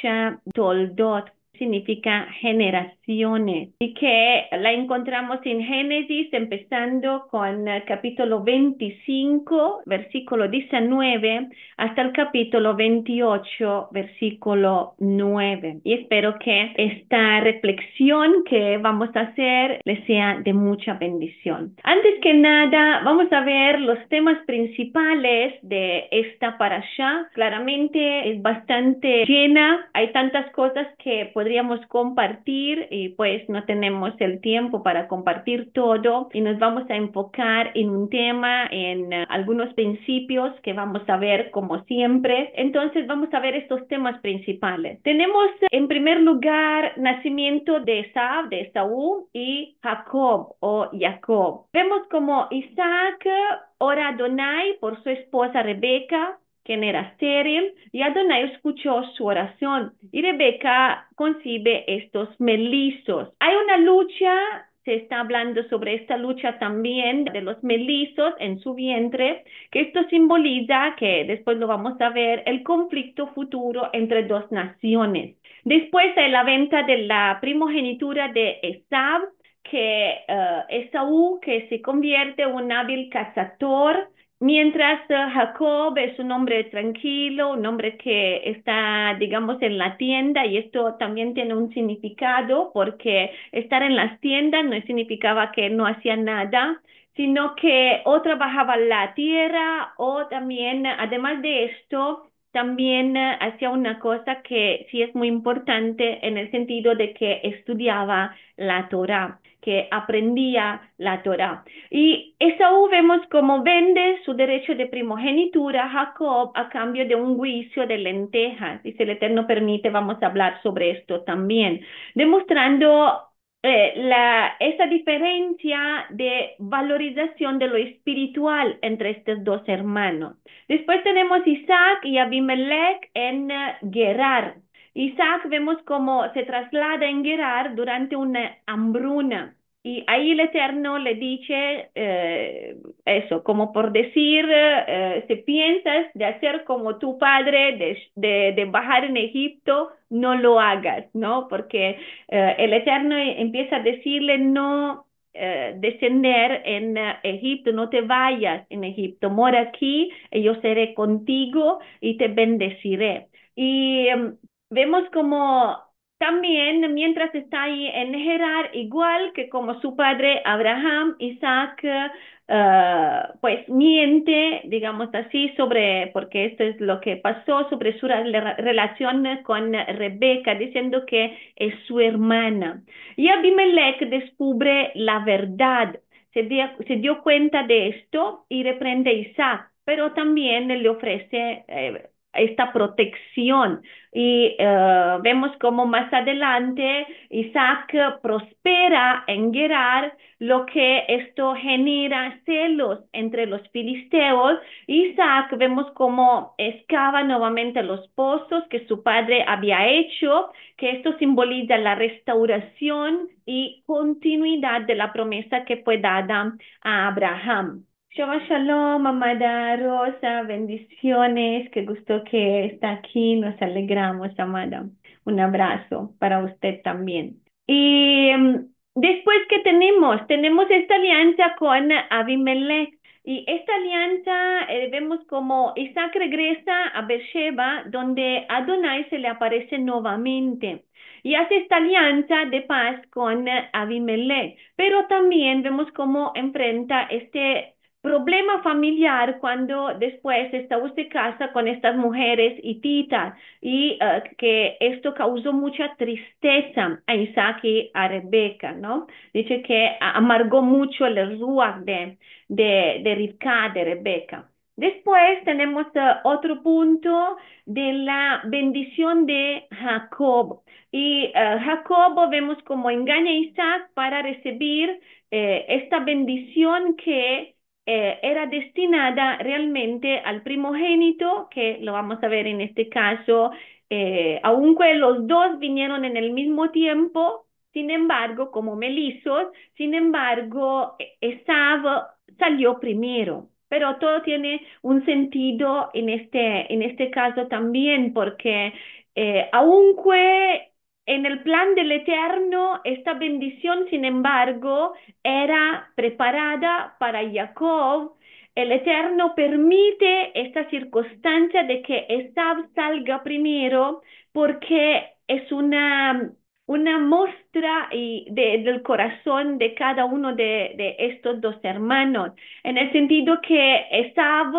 parasha Toldot, significa generaciones, y que la encontramos en Génesis empezando con el capítulo 25, versículo 19, hasta el capítulo 28, versículo 9. Y espero que esta reflexión que vamos a hacer les sea de mucha bendición. Antes que nada, vamos a ver los temas principales de esta parasha. Claramente es bastante llena, hay tantas cosas que podríamos compartir y pues no tenemos el tiempo para compartir todo, y nos vamos a enfocar en un tema, en algunos principios que vamos a ver como siempre. Entonces vamos a ver estos temas principales. Tenemos en primer lugar nacimiento de Esaú y Jacob o Jacob. Vemos como Isaac ora a Adonai por su esposa Rebeca, quien era estéril, y Adonai escuchó su oración, y Rebeca concibe estos mellizos. Hay una lucha, se está hablando sobre esta lucha también de los mellizos en su vientre, que esto simboliza, que después lo vamos a ver, el conflicto futuro entre dos naciones. Después hay la venta de la primogenitura de Esaú, que Esaú, que se convierte en un hábil cazador, mientras Jacob es un hombre tranquilo, un hombre que está, digamos, en la tienda, y esto también tiene un significado, porque estar en las tiendas no significaba que no hacía nada, sino que o trabajaba la tierra o también, además de esto, también hacía una cosa que sí es muy importante en el sentido de que estudiaba la Torá, que aprendía la Torá. Y Esaú vemos cómo vende su derecho de primogenitura a Jacob a cambio de un juicio de lentejas. Y si el Eterno permite, vamos a hablar sobre esto también, demostrando esa diferencia de valorización de lo espiritual entre estos dos hermanos. Después tenemos Isaac y Abimelech en Gerar. Isaac vemos cómo se traslada en Gerar durante una hambruna. Y ahí el Eterno le dice eso, como por decir, si piensas de hacer como tu padre, de bajar en Egipto, no lo hagas, ¿no? Porque el Eterno empieza a decirle no descender en Egipto, no te vayas en Egipto, mora aquí, y yo seré contigo y te bendeciré. Y vemos como también mientras está ahí en Gerar, igual que como su padre Abraham, Isaac pues miente, digamos así, sobre, porque esto es lo que pasó, sobre su relación con Rebeca, diciendo que es su hermana. Y Abimelech descubre la verdad, se dio cuenta de esto y reprende a Isaac, pero también le ofrece esta protección. Y vemos como más adelante Isaac prospera en Gerar, lo que esto genera celos entre los filisteos. Isaac vemos como excava nuevamente los pozos que su padre había hecho, que esto simboliza la restauración y continuidad de la promesa que fue dada a Abraham. Shabbat Shalom, amada Rosa, bendiciones, qué gusto que está aquí, nos alegramos, amada. Un abrazo para usted también. Y después, ¿qué tenemos? Tenemos esta alianza con Abimelech. Y esta alianza vemos como Isaac regresa a Beersheba, donde Adonai se le aparece nuevamente y hace esta alianza de paz con Abimelech. Pero también vemos cómo enfrenta este problema familiar cuando después Esaú se casa con estas mujeres hititas, y que esto causó mucha tristeza a Isaac y a Rebeca, ¿no? Dice que amargó mucho el ruach de Rivka, de Rebeca. Después tenemos otro punto de la bendición de Jacob. Y Jacob vemos cómo engaña a Isaac para recibir esta bendición que era destinada realmente al primogénito, que lo vamos a ver en este caso, aunque los dos vinieron en el mismo tiempo, sin embargo, como mellizos, sin embargo, Esaú salió primero. Pero todo tiene un sentido en este caso también, porque Aunque en el plan del Eterno, esta bendición, sin embargo, era preparada para Jacob. El Eterno permite esta circunstancia de que Esaú salga primero porque es una muestra del corazón de cada uno de estos dos hermanos, en el sentido que Esaú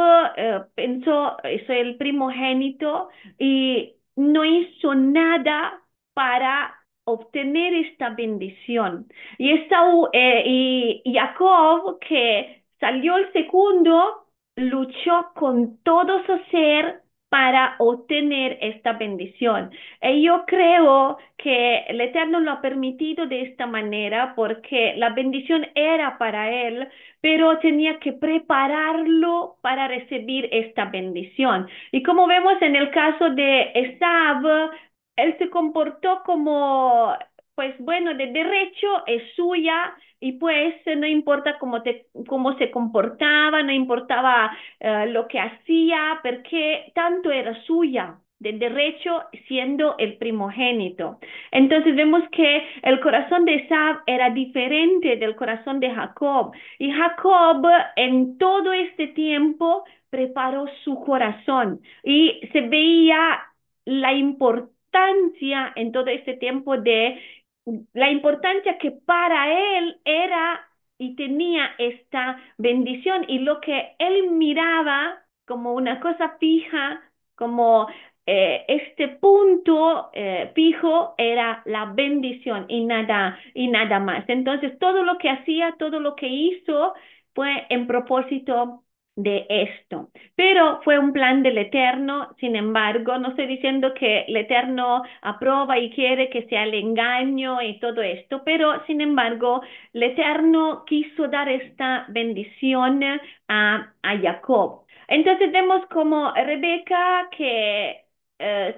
pensó, soy el primogénito y no hizo nada para obtener esta bendición. Y Jacob, que salió el segundo, luchó con todo su ser para obtener esta bendición. Y yo creo que el Eterno lo ha permitido de esta manera porque la bendición era para él, pero tenía que prepararlo para recibir esta bendición. Y como vemos en el caso de Esaú, él se comportó como, pues bueno, de derecho es suya y pues no importa cómo se comportaba, no importaba lo que hacía, porque tanto era suya de derecho siendo el primogénito. Entonces vemos que el corazón de Esaú era diferente del corazón de Jacob y Jacob en todo este tiempo preparó su corazón y se veía la importancia en todo este tiempo de la importancia que para él era y tenía esta bendición y lo que él miraba como una cosa fija, como este punto fijo era la bendición y nada más. Entonces, todo lo que hacía, todo lo que hizo fue en propósito de esto. Pero fue un plan del Eterno, sin embargo, no estoy diciendo que el Eterno aprueba y quiere que sea el engaño y todo esto, pero sin embargo, el Eterno quiso dar esta bendición a Jacob. Entonces vemos como Rebeca que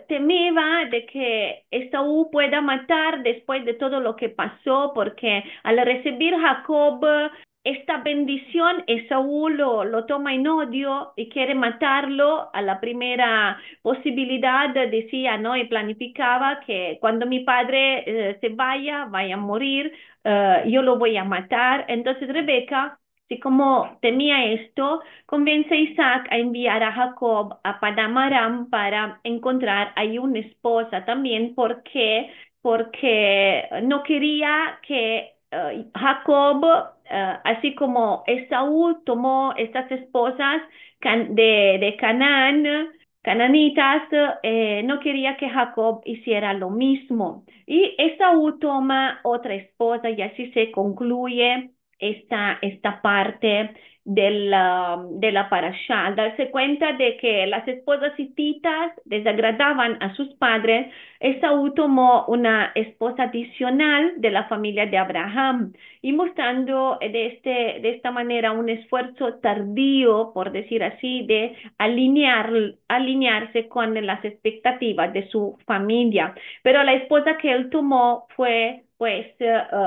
temeba de que Esaú pueda matar después de todo lo que pasó, porque al recibir Jacob esta bendición, Esaú lo toma en odio y quiere matarlo a la primera posibilidad, decía, ¿no? Y planificaba que cuando mi padre vaya a morir, yo lo voy a matar. Entonces Rebeca, así como temía esto, convence a Isaac a enviar a Jacob a Padán Aram para encontrar ahí una esposa también, porque no quería que Jacob, así como Esaú tomó estas esposas de Canaán, cananitas, no quería que Jacob hiciera lo mismo. Y Esaú toma otra esposa y así se concluye esta parte de la parashá. Al darse cuenta de que las esposas hititas desagradaban a sus padres, Esaú tomó una esposa adicional de la familia de Abraham y mostrando de esta manera un esfuerzo tardío, por decir así, de alinearse con las expectativas de su familia. Pero la esposa que él tomó fue pues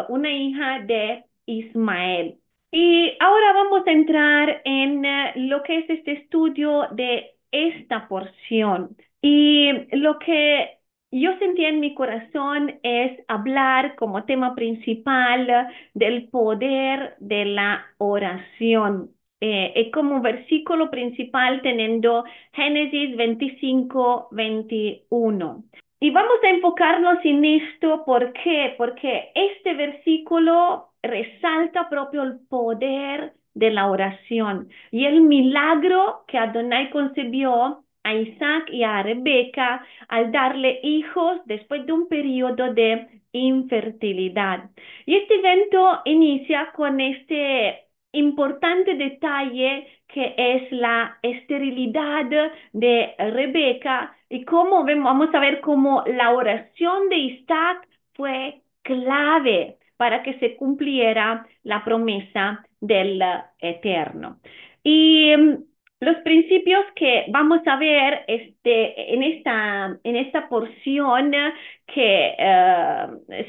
una hija de Ismael. Y ahora vamos a entrar en lo que es este estudio de esta porción. Y lo que yo sentía en mi corazón es hablar como tema principal del poder de la oración. Y como versículo principal teniendo Génesis 25-21. Y vamos a enfocarnos en esto, ¿por qué? Porque este versículo resalta propio el poder de la oración y el milagro que Adonai concebió a Isaac y a Rebeca al darle hijos después de un periodo de infertilidad. Y este evento inicia con este importante detalle que es la esterilidad de Rebeca y cómo vamos a ver cómo la oración de Isaac fue clave para que se cumpliera la promesa del Eterno. Y Los principios que vamos a ver en esta porción que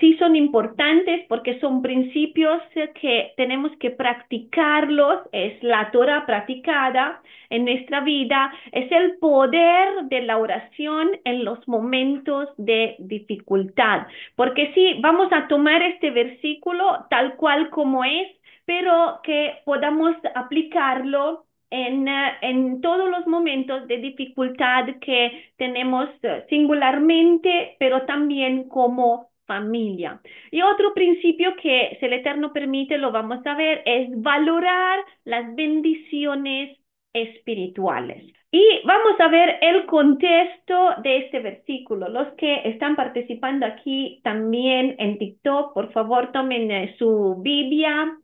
sí son importantes porque son principios que tenemos que practicarlos, es la Torah practicada en nuestra vida, es el poder de la oración en los momentos de dificultad. Porque sí, vamos a tomar este versículo tal cual como es, pero que podamos aplicarlo en todos los momentos de dificultad que tenemos singularmente, pero también como familia. Y otro principio que, si el Eterno permite, lo vamos a ver, es valorar las bendiciones espirituales. Y vamos a ver el contexto de este versículo. Los que están participando aquí también en TikTok, por favor, tomen su Biblia.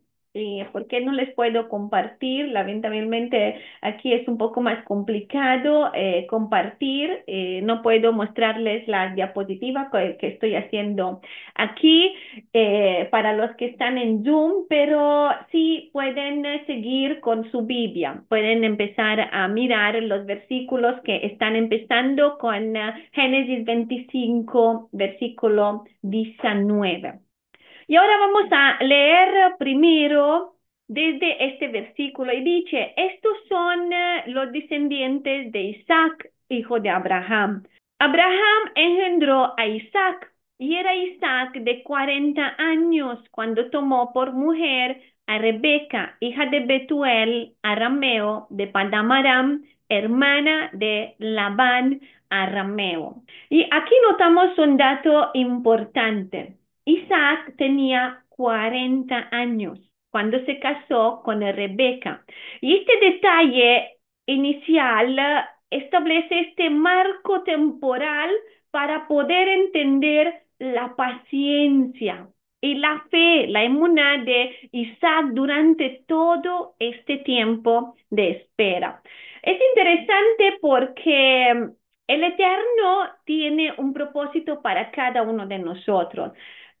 ¿Por qué no les puedo compartir? Lamentablemente aquí es un poco más complicado compartir. No puedo mostrarles la diapositiva que estoy haciendo aquí para los que están en Zoom, pero sí pueden seguir con su Biblia. Pueden empezar a mirar los versículos que están empezando con Génesis 25, versículo 19. Y ahora vamos a leer primero desde este versículo y dice, estos son los descendientes de Isaac, hijo de Abraham. Abraham engendró a Isaac y era Isaac de 40 años cuando tomó por mujer a Rebeca, hija de Betuel, arameo, de Padamaram, hermana de Labán, arameo. Y aquí notamos un dato importante. Isaac tenía 40 años cuando se casó con Rebeca. Y este detalle inicial establece este marco temporal para poder entender la paciencia y la fe, la emuná de Isaac durante todo este tiempo de espera. Es interesante porque el Eterno tiene un propósito para cada uno de nosotros.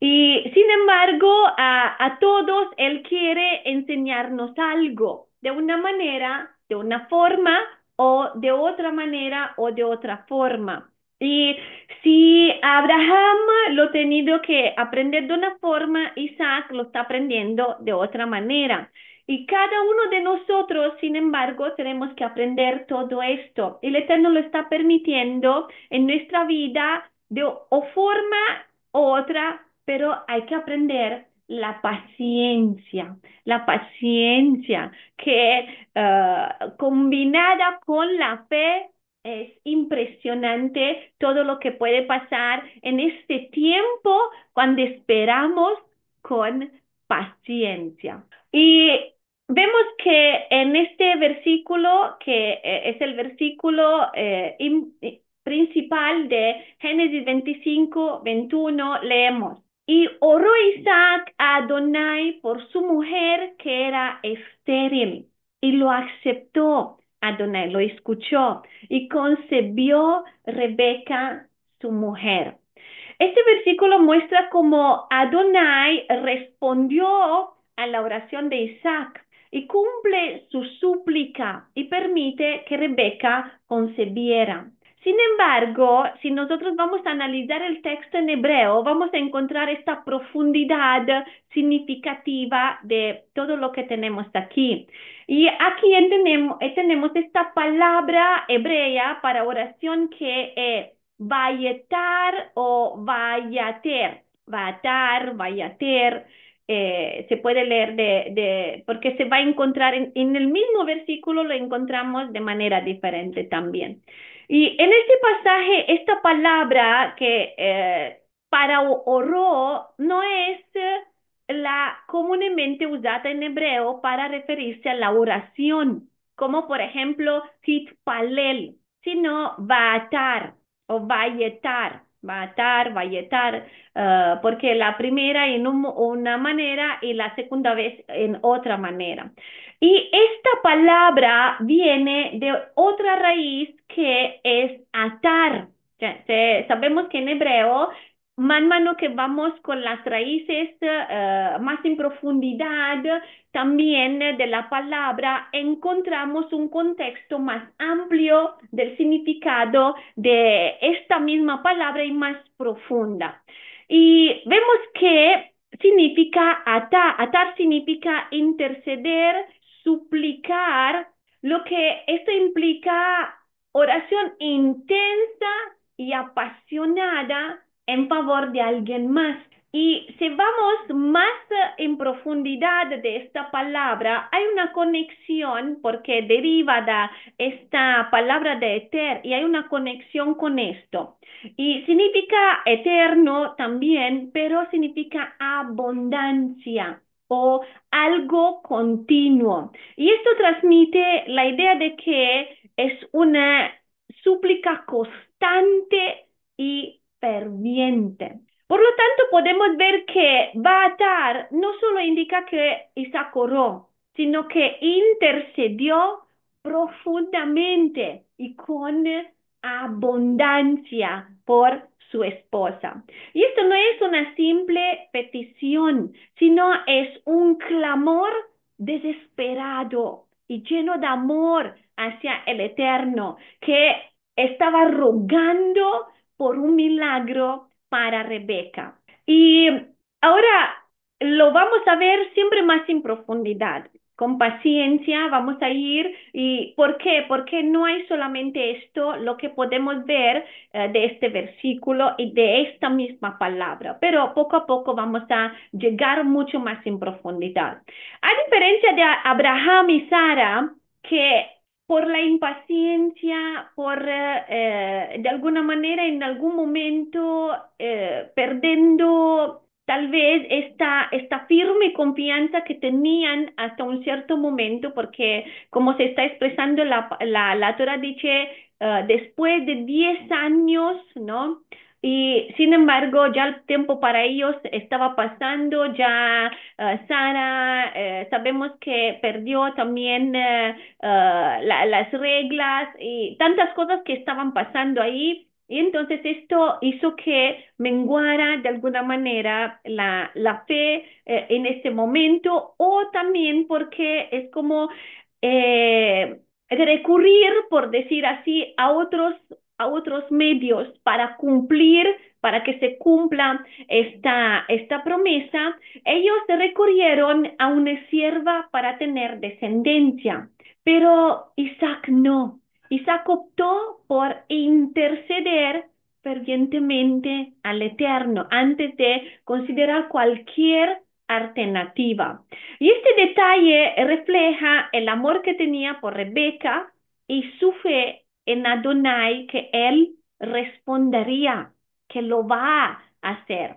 Y sin embargo, a todos Él quiere enseñarnos algo, de una manera, de una forma, o de otra manera, o de otra forma. Y si Abraham lo ha tenido que aprender de una forma, Isaac lo está aprendiendo de otra manera. Y cada uno de nosotros, sin embargo, tenemos que aprender todo esto. Y el Eterno lo está permitiendo en nuestra vida de o forma u otra, pero hay que aprender la paciencia que combinada con la fe es impresionante todo lo que puede pasar en este tiempo cuando esperamos con paciencia. Y vemos que en este versículo, que es el versículo principal de Génesis 25, 21, leemos. Y oró Isaac a Adonai por su mujer que era estéril, y lo aceptó. Adonai lo escuchó y concebió Rebeca, su mujer. Este versículo muestra cómo Adonai respondió a la oración de Isaac y cumple su súplica y permite que Rebeca concebiera. Sin embargo, si nosotros vamos a analizar el texto en hebreo, vamos a encontrar esta profundidad significativa de todo lo que tenemos aquí. Y aquí tenemos esta palabra hebrea para oración que es vayetar o vayater. Vayatar, vayater. Se puede leer porque se va a encontrar en el mismo versículo, lo encontramos de manera diferente también. Y en este pasaje, esta palabra que para oró no es la comúnmente usada en hebreo para referirse a la oración, como por ejemplo titpalel, sino vatar o vayetar. Vatar, vayetar, porque la primera en una manera y la segunda vez en otra manera. Y esta palabra viene de otra raíz que es atar. Sabemos que en hebreo, mano que vamos con las raíces más en profundidad también de la palabra, encontramos un contexto más amplio del significado de esta misma palabra y más profunda. Y vemos que significa atar, atar significa interceder, suplicar, lo que esto implica oración intensa y apasionada en favor de alguien más. Y si vamos más en profundidad de esta palabra, hay una conexión porque deriva de esta palabra de eter y hay una conexión con esto. Y significa eterno también, pero significa abundancia o algo continuo. Y esto transmite la idea de que es una súplica constante y ferviente. Por lo tanto, podemos ver que Baatar no solo indica que Isaac oró, sino que intercedió profundamente y con abundancia por su esposa. Y esto no es una simple petición, sino es un clamor desesperado y lleno de amor hacia el Eterno, que estaba rogando por un milagro para Rebeca. Y ahora lo vamos a ver siempre más en profundidad. Con paciencia vamos a ir. ¿Y por qué? Porque no hay solamente esto lo que podemos ver de este versículo y de esta misma palabra, pero poco a poco vamos a llegar mucho más en profundidad. A diferencia de Abraham y Sara, que por la impaciencia, por de alguna manera en algún momento perdiendo tal vez esta firme confianza que tenían hasta un cierto momento, porque como se está expresando la Torah dice, después de 10 años, ¿no? Y sin embargo, ya el tiempo para ellos estaba pasando, ya Sara, sabemos que perdió también las reglas y tantas cosas que estaban pasando ahí. Y entonces esto hizo que menguara de alguna manera la fe en este momento, o también porque es como recurrir, por decir así, a otros medios para cumplir, para que se cumpla esta promesa. Ellos recurrieron a una sierva para tener descendencia, pero Isaac no. Isaac optó por interceder fervientemente al Eterno antes de considerar cualquier alternativa. Y este detalle refleja el amor que tenía por Rebeca y su fe en Adonai, que él respondería, que lo va a hacer.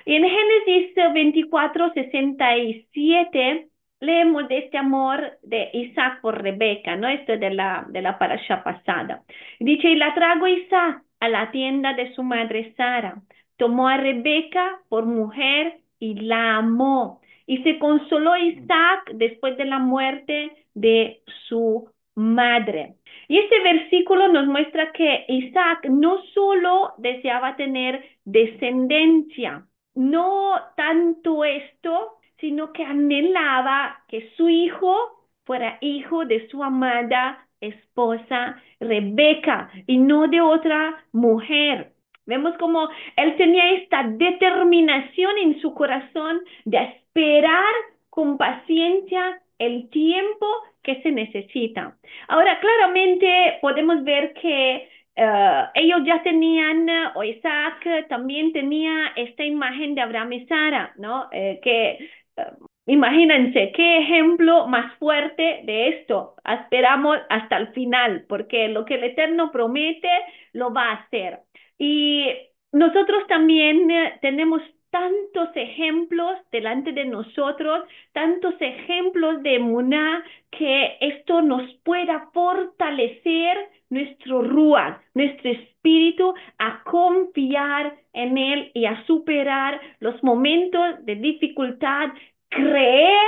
Y en Génesis 24:67 leemos de este amor de Isaac por Rebeca, ¿no? Esto de la parasha pasada. Dice, y la trajo Isaac a la tienda de su madre Sara. Tomó a Rebeca por mujer y la amó. Y se consoló Isaac después de la muerte de su madre. Y este versículo nos muestra que Isaac no solo deseaba tener descendencia, no tanto esto, sino que anhelaba que su hijo fuera hijo de su amada esposa Rebeca y no de otra mujer. Vemos como él tenía esta determinación en su corazón de esperar con paciencia el tiempo que se necesita. Ahora, claramente podemos ver que ellos ya tenían, o Isaac también tenía esta imagen de Abraham y Sara, ¿no? Imagínense, qué ejemplo más fuerte de esto. Esperamos hasta el final, porque lo que el Eterno promete, lo va a hacer. Y nosotros también tenemos tantos ejemplos delante de nosotros, tantos ejemplos de emuná, que esto nos pueda fortalecer nuestro ruach, nuestro espíritu, a confiar en Él y a superar los momentos de dificultad, creer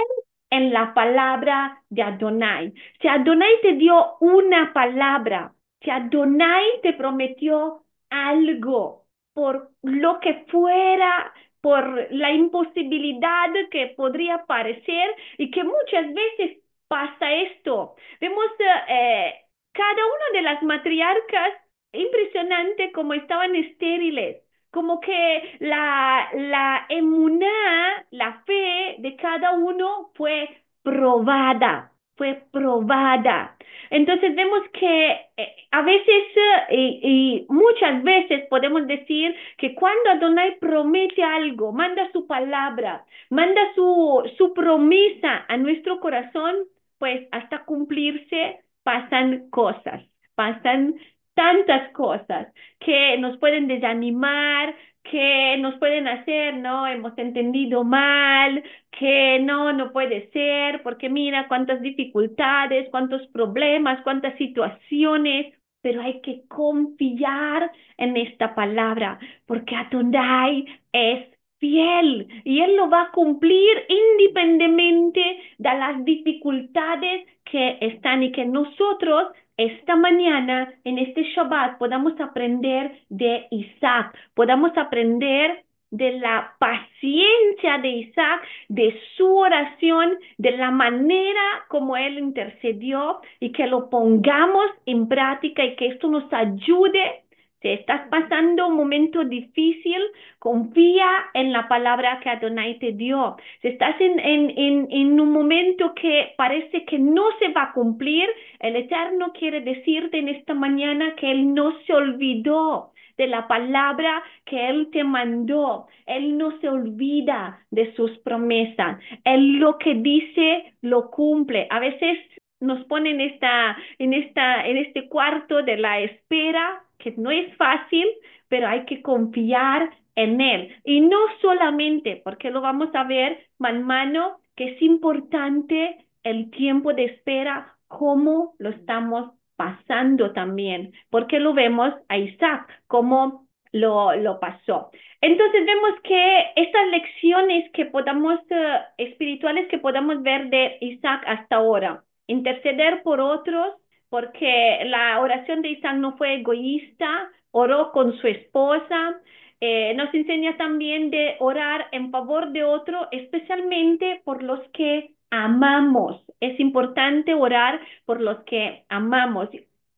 en la palabra de Adonai. Si Adonai te dio una palabra, si Adonai te prometió algo, por lo que fuera por la imposibilidad que podría parecer y que muchas veces pasa esto. Vemos cada una de las matriarcas, impresionante como estaban estériles, como que la emuná, la fe de cada uno fue probada. Entonces vemos que a veces y muchas veces podemos decir que cuando Adonai promete algo, manda su palabra, manda su promesa a nuestro corazón, pues hasta cumplirse pasan cosas, pasan tantas cosas que nos pueden desanimar, que nos pueden hacer, ¿no? Hemos entendido mal, que no puede ser, porque mira cuántas dificultades, cuántos problemas, cuántas situaciones, pero hay que confiar en esta palabra, porque Adonai es fiel y Él lo va a cumplir independientemente de las dificultades que están y que nosotros esta mañana, en este Shabbat, podamos aprender de Isaac, podamos aprender de la paciencia de Isaac, de su oración, de la manera como él intercedió y que lo pongamos en práctica y que esto nos ayude. Si estás pasando un momento difícil, confía en la palabra que Adonai te dio. Si estás en un momento que parece que no se va a cumplir, el Eterno quiere decirte en esta mañana que Él no se olvidó de la palabra que Él te mandó. Él no se olvida de sus promesas. Él lo que dice lo cumple. A veces nos pone en este cuarto de la espera, que no es fácil, pero hay que confiar en Él. Y no solamente, porque lo vamos a ver, hermano, que es importante el tiempo de espera, cómo lo estamos pasando también, porque lo vemos a Isaac, cómo lo pasó. Entonces vemos que estas lecciones que podamos, espirituales que podamos ver de Isaac hasta ahora, interceder por otros, porque la oración de Isaac no fue egoísta, oró con su esposa, nos enseña también de orar en favor de otro, especialmente por los que amamos. Es importante orar por los que amamos.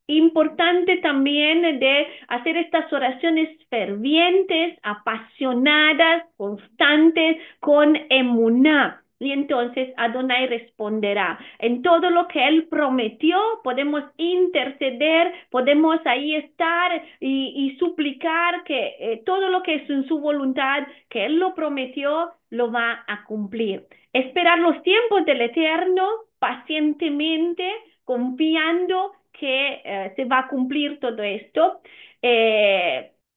Importante también de hacer estas oraciones fervientes, apasionadas, constantes, con emuná. Y entonces Adonai responderá. En todo lo que Él prometió, podemos interceder, podemos ahí estar y suplicar que todo lo que es en su voluntad, que Él lo prometió, lo va a cumplir. Esperar los tiempos del Eterno pacientemente, confiando que se va a cumplir todo esto.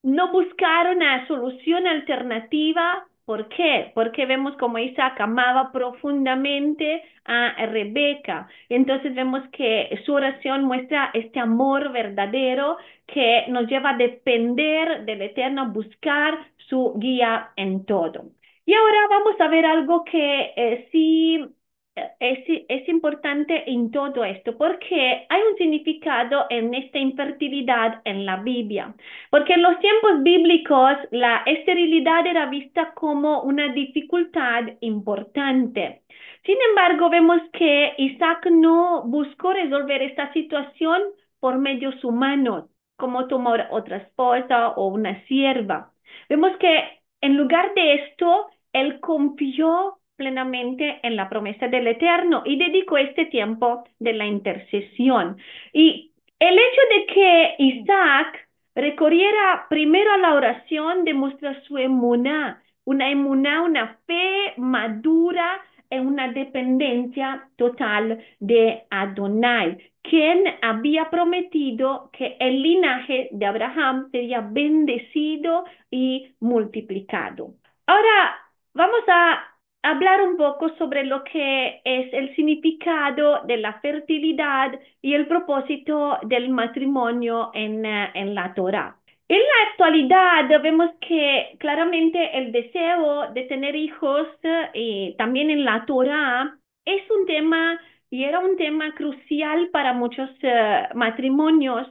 No buscar una solución alternativa. ¿Por qué? Porque vemos como Isaac amaba profundamente a Rebeca. Entonces vemos que su oración muestra este amor verdadero que nos lleva a depender del Eterno, a buscar su guía en todo. Y ahora vamos a ver algo que sí es importante en todo esto, porque hay un significado en esta infertilidad en la Biblia. Porque en los tiempos bíblicos la esterilidad era vista como una dificultad importante. Sin embargo, vemos que Isaac no buscó resolver esta situación por medios humanos, como tomar otra esposa o una sierva. Vemos que en lugar de esto, él confió plenamente en la promesa del Eterno y dedicó este tiempo de la intercesión. Y el hecho de que Isaac recorriera primero a la oración demuestra su emuná, una fe madura en una dependencia total de Adonai, quien había prometido que el linaje de Abraham sería bendecido y multiplicado. Ahora vamos a hablar un poco sobre lo que es el significado de la fertilidad y el propósito del matrimonio en la Torá. En la actualidad vemos que claramente el deseo de tener hijos también en la Torá es un tema y era un tema crucial para muchos matrimonios.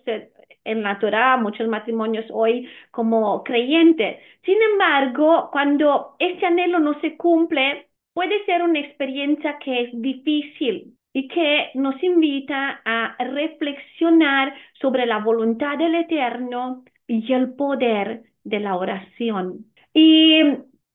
en la Torá, muchos matrimonios hoy como creyentes. Sin embargo, cuando ese anhelo no se cumple, puede ser una experiencia que es difícil y que nos invita a reflexionar sobre la voluntad del Eterno y el poder de la oración. Y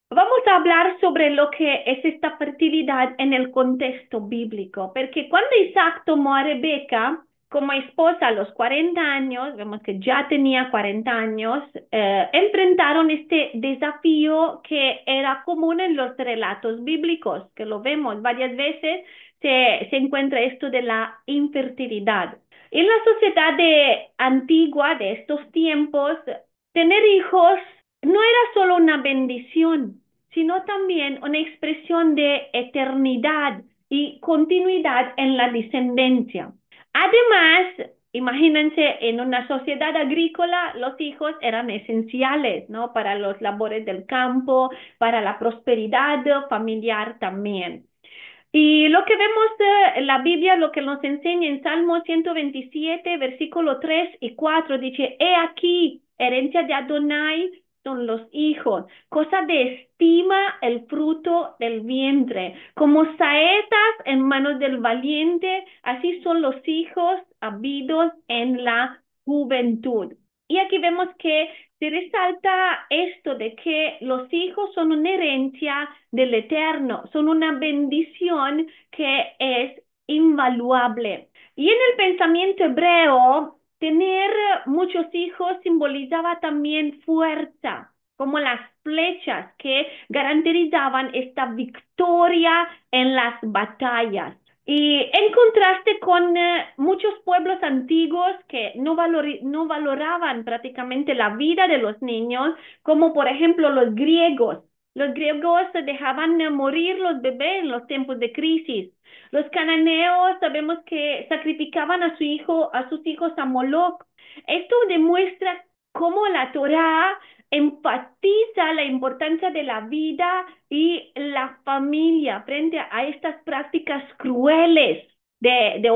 vamos a hablar sobre lo que es esta fertilidad en el contexto bíblico, porque cuando Isaac tomó a Rebeca como esposa a los 40 años, vemos que ya tenía 40 años, enfrentaron este desafío que era común en los relatos bíblicos, que lo vemos varias veces, se encuentra esto de la infertilidad. En la sociedad antigua de estos tiempos, tener hijos no era solo una bendición, sino también una expresión de eternidad y continuidad en la descendencia. Además, imagínense, en una sociedad agrícola, los hijos eran esenciales, ¿no? Para los labores del campo, para la prosperidad familiar también. Y lo que vemos en la Biblia, lo que nos enseña en Salmo 127, versículo 3 y 4, dice, he aquí, herencia de Adonai son los hijos, cosa de estima el fruto del vientre, como saetas en manos del valiente, así son los hijos habidos en la juventud. Y aquí vemos que se resalta esto de que los hijos son una herencia del Eterno, son una bendición que es invaluable. Y en el pensamiento hebreo, tener muchos hijos simbolizaba también fuerza, como las flechas que garantizaban esta victoria en las batallas. Y en contraste con muchos pueblos antiguos que no valoraban prácticamente la vida de los niños, como por ejemplo los griegos. Los griegos dejaban morir los bebés en los tiempos de crisis. Los cananeos sabemos que sacrificaban a sus hijos a Moloch. Esto demuestra cómo la Torá enfatiza la importancia de la vida y la familia frente a estas prácticas crueles de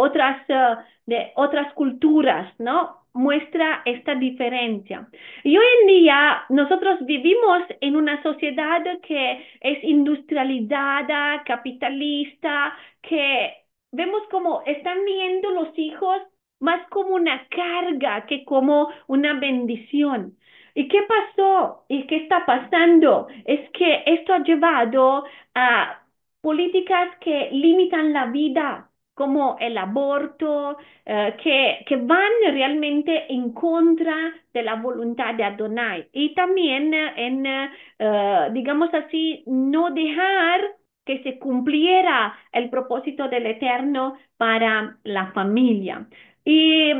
otras culturas, ¿no? Muestra esta diferencia. Y hoy en día nosotros vivimos en una sociedad que es industrializada, capitalista, que vemos como están viendo los hijos más como una carga que como una bendición. ¿Y qué pasó? ¿Y qué está pasando? Es que esto ha llevado a políticas que limitan la vida, como el aborto, que van realmente en contra de la voluntad de Adonai. Y también digamos así, no dejar que se cumpliera el propósito del Eterno para la familia. Y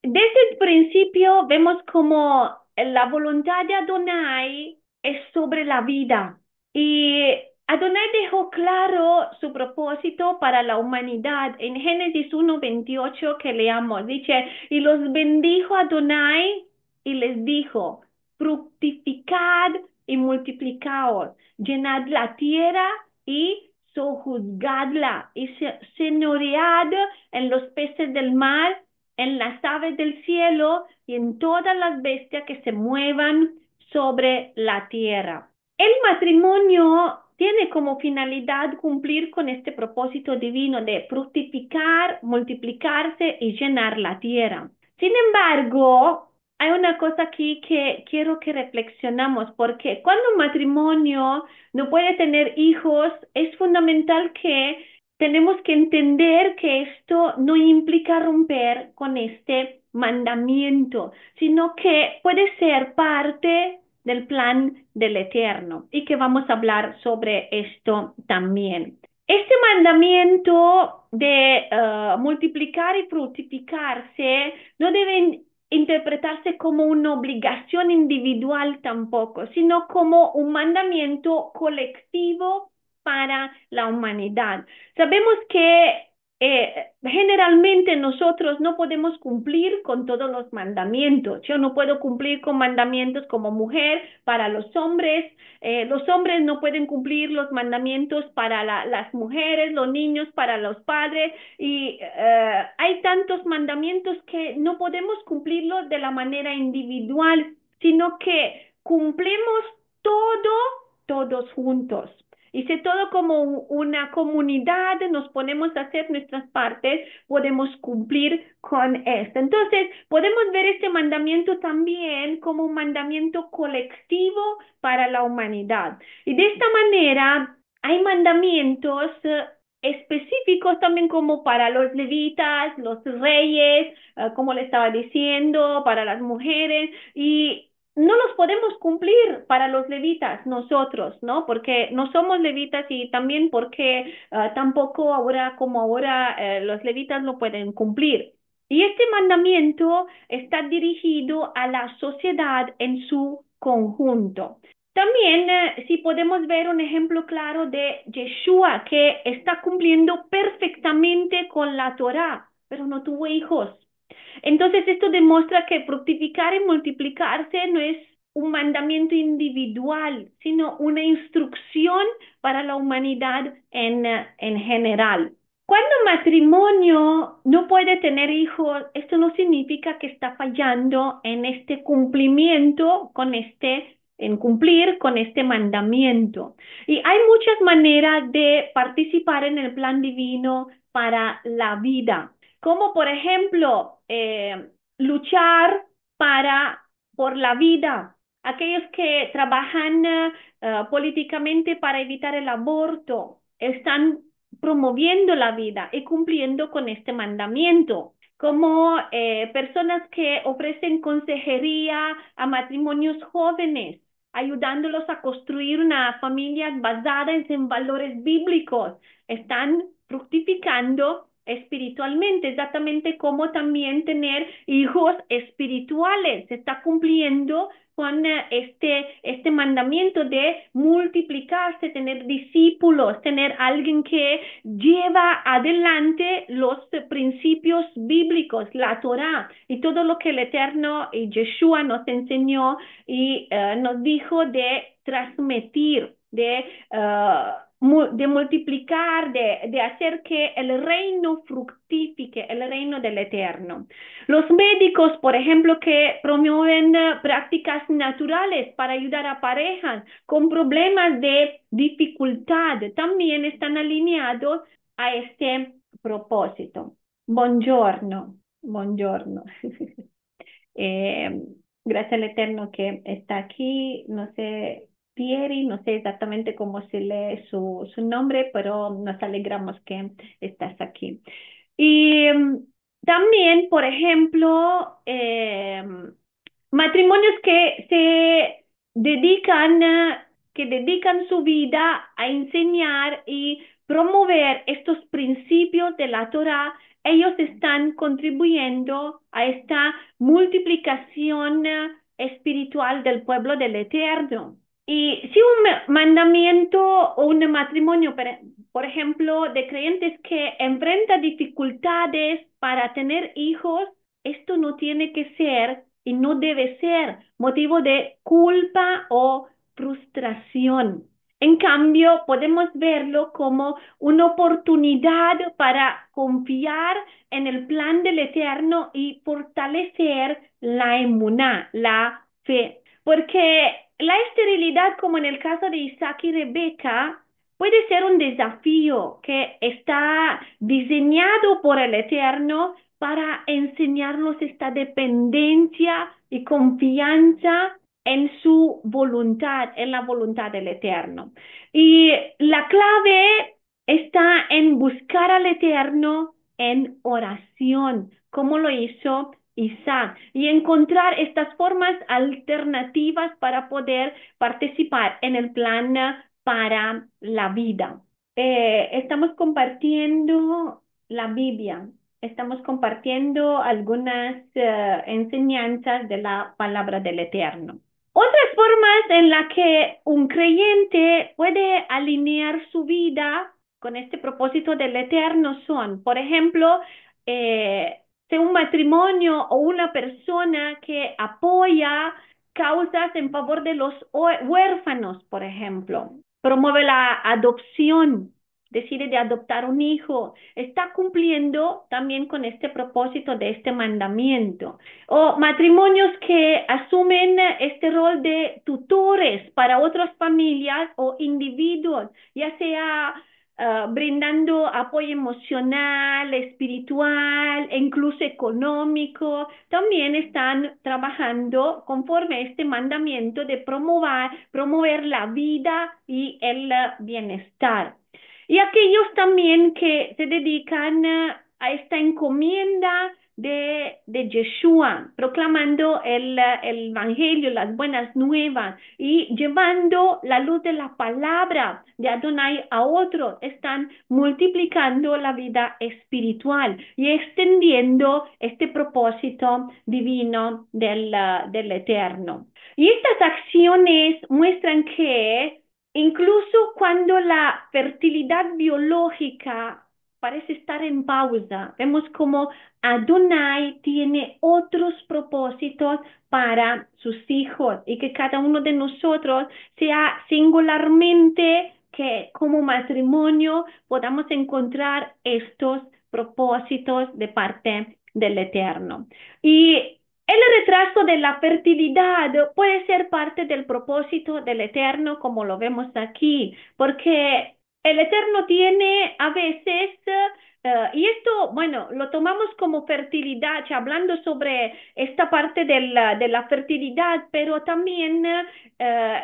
desde el principio vemos como la voluntad de Adonai es sobre la vida. Y Adonai dejó claro su propósito para la humanidad en Génesis 1:28 que leamos. Dice, y los bendijo Adonai y les dijo, fructificad y multiplicaos, llenad la tierra y sojuzgadla y señoread en los peces del mar, en las aves del cielo y en todas las bestias que se muevan sobre la tierra. El matrimonio tiene como finalidad cumplir con este propósito divino de fructificar, multiplicarse y llenar la tierra. Sin embargo, hay una cosa aquí que quiero que reflexionamos, porque cuando un matrimonio no puede tener hijos, es fundamental que tenemos que entender que esto no implica romper con este mandamiento, sino que puede ser parte del plan del Eterno y que vamos a hablar sobre esto también. Este mandamiento de multiplicar y fructificarse no debe interpretarse como una obligación individual tampoco, sino como un mandamiento colectivo para la humanidad. Sabemos que generalmente nosotros no podemos cumplir con todos los mandamientos. Yo no puedo cumplir con mandamientos como mujer para los hombres no pueden cumplir los mandamientos para las mujeres, los niños para los padres, y hay tantos mandamientos que no podemos cumplirlos de la manera individual, sino que cumplimos todo, todos juntos. Y si todo como una comunidad nos ponemos a hacer nuestras partes, podemos cumplir con esto. Entonces, podemos ver este mandamiento también como un mandamiento colectivo para la humanidad. Y de esta manera, hay mandamientos específicos también como para los levitas, los reyes, como le estaba diciendo, para las mujeres, y no los podemos cumplir para los levitas nosotros, ¿no? Porque no somos levitas y también porque tampoco ahora como ahora los levitas lo pueden cumplir. Y este mandamiento está dirigido a la sociedad en su conjunto. También, si podemos ver un ejemplo claro de Yeshua, que está cumpliendo perfectamente con la Torá, pero no tuvo hijos. Entonces, esto demuestra que fructificar y multiplicarse no es un mandamiento individual, sino una instrucción para la humanidad en general. Cuando un matrimonio no puede tener hijos, esto no significa que está fallando en este cumplimiento en cumplir con este mandamiento. Y hay muchas maneras de participar en el plan divino para la vida, como por ejemplo luchar por la vida, aquellos que trabajan políticamente para evitar el aborto, están promoviendo la vida y cumpliendo con este mandamiento, como personas que ofrecen consejería a matrimonios jóvenes, ayudándolos a construir una familia basada en valores bíblicos, están fructificando espiritualmente, exactamente como también tener hijos espirituales. Se está cumpliendo con este mandamiento de multiplicarse, tener discípulos, tener alguien que lleva adelante los principios bíblicos, la Torá y todo lo que el Eterno y Yeshua nos enseñó y nos dijo de transmitir, de multiplicar, de hacer que el reino fructifique, el reino del Eterno. Los médicos, por ejemplo, que promueven prácticas naturales para ayudar a parejas con problemas de dificultad, también están alineados a este propósito. Buongiorno, buongiorno. Eh, Gracias al Eterno que está aquí. No sé, Pieri, no sé exactamente cómo se lee su nombre, pero nos alegramos que estás aquí. Y también, por ejemplo, matrimonios que se dedican, que dedican su vida a enseñar y promover estos principios de la Torá, ellos están contribuyendo a esta multiplicación espiritual del pueblo del Eterno. Y si un mandamiento o un matrimonio, por ejemplo, de creyentes que enfrenta dificultades para tener hijos, esto no tiene que ser y no debe ser motivo de culpa o frustración. En cambio, podemos verlo como una oportunidad para confiar en el plan del Eterno y fortalecer la emuná, la fe. Porque la esterilidad, como en el caso de Isaac y Rebeca, puede ser un desafío que está diseñado por el Eterno para enseñarnos esta dependencia y confianza en su voluntad, en la voluntad del Eterno. Y la clave está en buscar al Eterno en oración, como lo hizo Isaac, y encontrar estas formas alternativas para poder participar en el plan para la vida. Estamos compartiendo la Biblia, estamos compartiendo algunas enseñanzas de la palabra del Eterno. Otras formas en las que un creyente puede alinear su vida con este propósito del Eterno son, por ejemplo, de un matrimonio o una persona que apoya causas en favor de los huérfanos, por ejemplo, promueve la adopción, decide de adoptar un hijo, está cumpliendo también con este propósito de este mandamiento. O matrimonios que asumen este rol de tutores para otras familias o individuos, ya sea brindando apoyo emocional, espiritual e incluso económico, también están trabajando conforme a este mandamiento de promover la vida y el bienestar. Y aquellos también que se dedican a esta encomienda de Yeshua, proclamando el Evangelio, las buenas nuevas y llevando la luz de la palabra de Adonai a otros, están multiplicando la vida espiritual y extendiendo este propósito divino del Eterno. Y estas acciones muestran que incluso cuando la fertilidad biológica parece estar en pausa, vemos como Adonai tiene otros propósitos para sus hijos y que cada uno de nosotros sea singularmente que como matrimonio podamos encontrar estos propósitos de parte del Eterno. Y el retraso de la fertilidad puede ser parte del propósito del Eterno, como lo vemos aquí, porque el Eterno tiene a veces, y esto, bueno, lo tomamos como fertilidad, hablando sobre esta parte de la fertilidad, pero también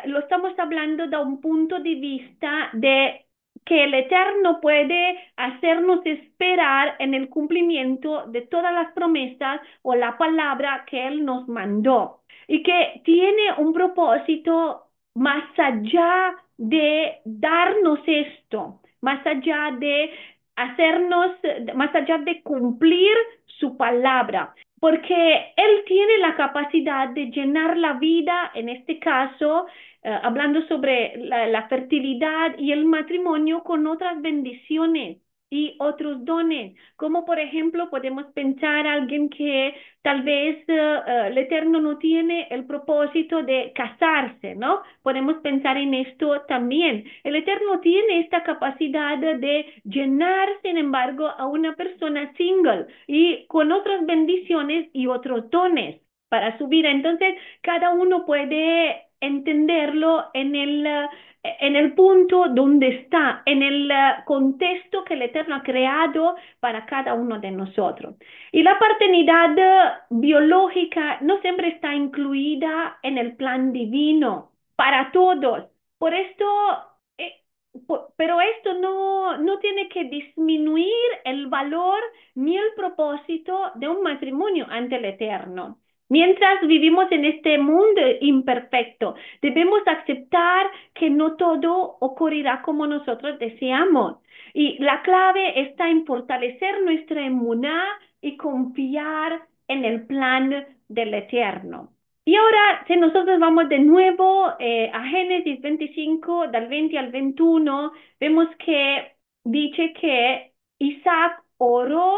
lo estamos hablando de un punto de vista de que el Eterno puede hacernos esperar en el cumplimiento de todas las promesas o la palabra que Él nos mandó y que tiene un propósito más allá de darnos esto, más allá de hacernos, más allá de cumplir su palabra, porque Él tiene la capacidad de llenar la vida, en este caso, hablando sobre la fertilidad y el matrimonio con otras bendiciones y otros dones, como por ejemplo podemos pensar a alguien que tal vez el Eterno no tiene el propósito de casarse, ¿no? Podemos pensar en esto también. El Eterno tiene esta capacidad de llenar, sin embargo, a una persona single y con otras bendiciones y otros dones para su vida. Entonces, cada uno puede entenderlo en el punto donde está, en el contexto que el Eterno ha creado para cada uno de nosotros. Y la paternidad biológica no siempre está incluida en el plan divino para todos. Por esto, eh, pero esto no tiene que disminuir el valor ni el propósito de un matrimonio ante el Eterno. Mientras vivimos en este mundo imperfecto, debemos aceptar que no todo ocurrirá como nosotros deseamos. Y la clave está en fortalecer nuestra emuná y confiar en el plan del Eterno. Y ahora, si nosotros vamos de nuevo a Génesis 25, del 20 al 21, vemos que dice que Isaac oró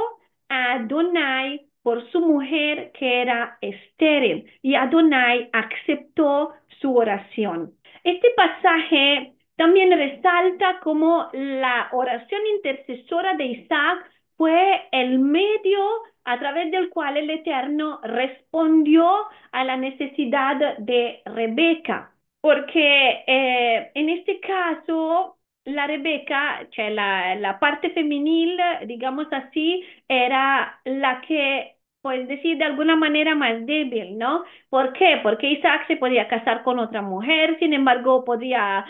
a Adonai por su mujer que era estéril y Adonai aceptó su oración. Este pasaje también resalta cómo la oración intercesora de Isaac fue el medio a través del cual el Eterno respondió a la necesidad de Rebeca, porque en este caso la Rebeca, cioè la parte femenil, digamos así, era la que, pues decir de alguna manera más débil, ¿no? ¿Por qué? Porque Isaac se podía casar con otra mujer, sin embargo, podía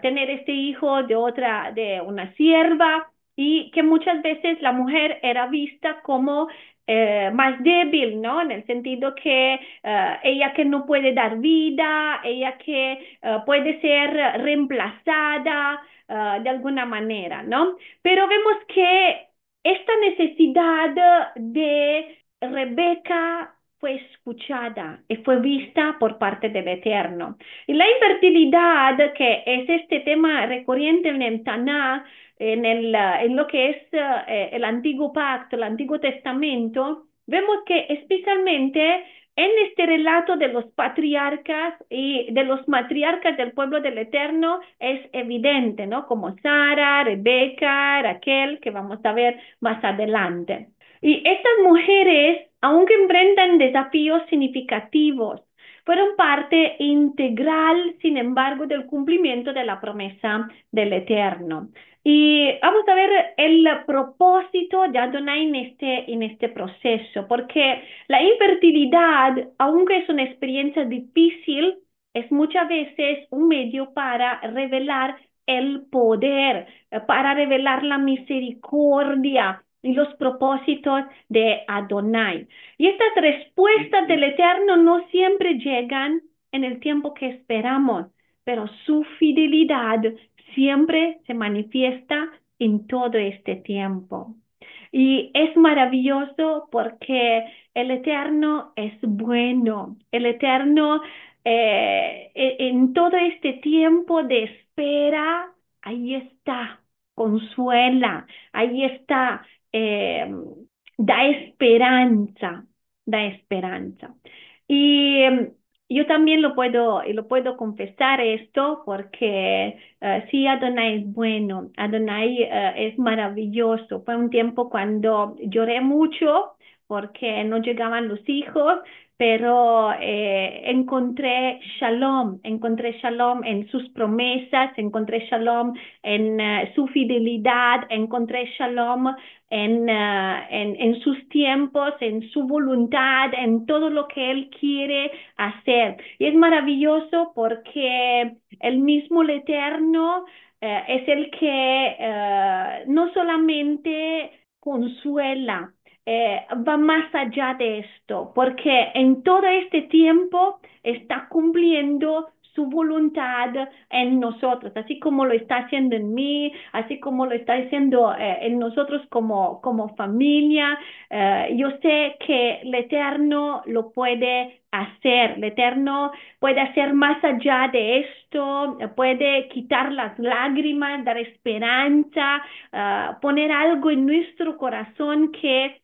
tener este hijo de una sierva, y que muchas veces la mujer era vista como más débil, ¿no? En el sentido que ella que no puede dar vida, ella que puede ser reemplazada de alguna manera, ¿no? Pero vemos que esta necesidad de Rebeca fue escuchada y fue vista por parte del Eterno. Y la infertilidad, que es este tema recurrente en el Tanakh, en lo que es el Antiguo Pacto, el Antiguo Testamento, vemos que especialmente en este relato de los patriarcas y de los matriarcas del pueblo del Eterno es evidente, ¿no? Como Sara, Rebeca, Raquel, que vamos a ver más adelante. Y estas mujeres, aunque enfrentan desafíos significativos, fueron parte integral, sin embargo, del cumplimiento de la promesa del Eterno. Y vamos a ver el propósito de Adonai en este proceso, porque la infertilidad, aunque es una experiencia difícil, es muchas veces un medio para revelar el poder, para revelar la misericordia y los propósitos de Adonai. Y estas respuestas del Eterno no siempre llegan en el tiempo que esperamos, pero su fidelidad siempre se manifiesta en todo este tiempo. Y es maravilloso porque el Eterno es bueno. El Eterno en todo este tiempo de espera, ahí está, consuela, ahí está, da esperanza, da esperanza. Y yo también lo puedo confesar esto porque sí, Adonai es bueno, Adonai es maravilloso. Fue un tiempo cuando lloré mucho porque no llegaban los hijos, pero encontré shalom en sus promesas, encontré shalom en su fidelidad, encontré shalom en sus tiempos, en su voluntad, en todo lo que Él quiere hacer. Y es maravilloso porque el mismo el Eterno es el que no solamente consuela, va más allá de esto, porque en todo este tiempo está cumpliendo su voluntad en nosotros, así como lo está haciendo en mí, así como lo está haciendo en nosotros como familia. Yo sé que el Eterno lo puede hacer, el Eterno puede hacer más allá de esto, puede quitar las lágrimas, dar esperanza, poner algo en nuestro corazón que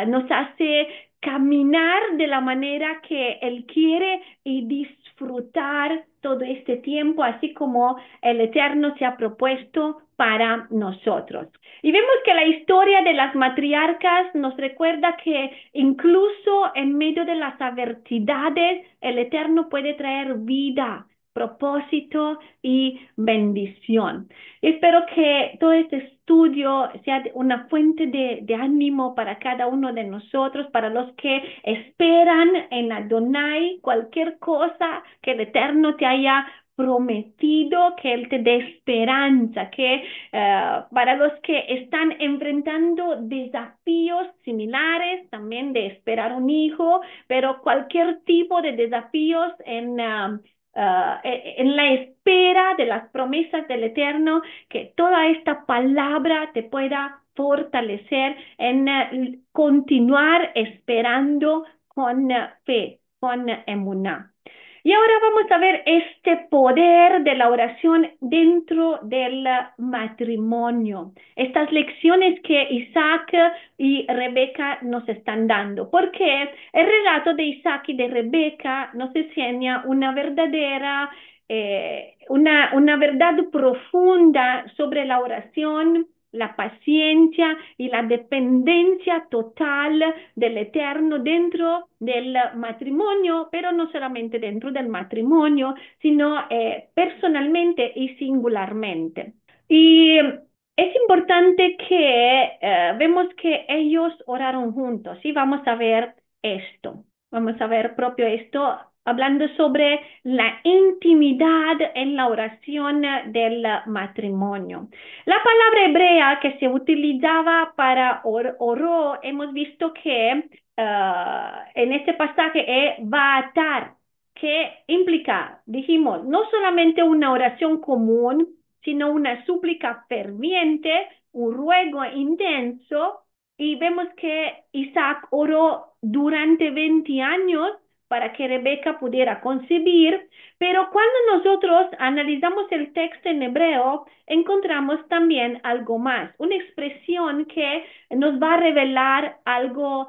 nos hace caminar de la manera que Él quiere y disfrutar todo este tiempo, así como el Eterno se ha propuesto para nosotros. Y vemos que la historia de las matriarcas nos recuerda que incluso en medio de las adversidades, el Eterno puede traer vida, propósito y bendición. Espero que todo este estudio sea una fuente de ánimo para cada uno de nosotros, para los que esperan en Adonai cualquier cosa que el Eterno te haya prometido, que Él te dé esperanza, que para los que están enfrentando desafíos similares, también de esperar un hijo, pero cualquier tipo de desafíos en la espera de las promesas del Eterno, que toda esta palabra te pueda fortalecer en continuar esperando con fe, con emuná. Y ahora vamos a ver este poder de la oración dentro del matrimonio. Estas lecciones que Isaac y Rebeca nos están dando. Porque el relato de Isaac y de Rebeca nos enseña una verdadera, una verdad profunda sobre la oración, la paciencia y la dependencia total del Eterno dentro del matrimonio, pero no solamente dentro del matrimonio, sino personalmente y singularmente. Y es importante que vemos que ellos oraron juntos y vamos a ver esto. Vamos a ver propio esto, hablando sobre la intimidad en la oración del matrimonio. La palabra hebrea que se utilizaba para oró, hemos visto que en este pasaje es va'atar, que implica, dijimos, no solamente una oración común, sino una súplica ferviente, un ruego intenso, y vemos que Isaac oró durante 20 años para que Rebeca pudiera concebir, pero cuando nosotros analizamos el texto en hebreo, encontramos también algo más, una expresión que nos va a revelar algo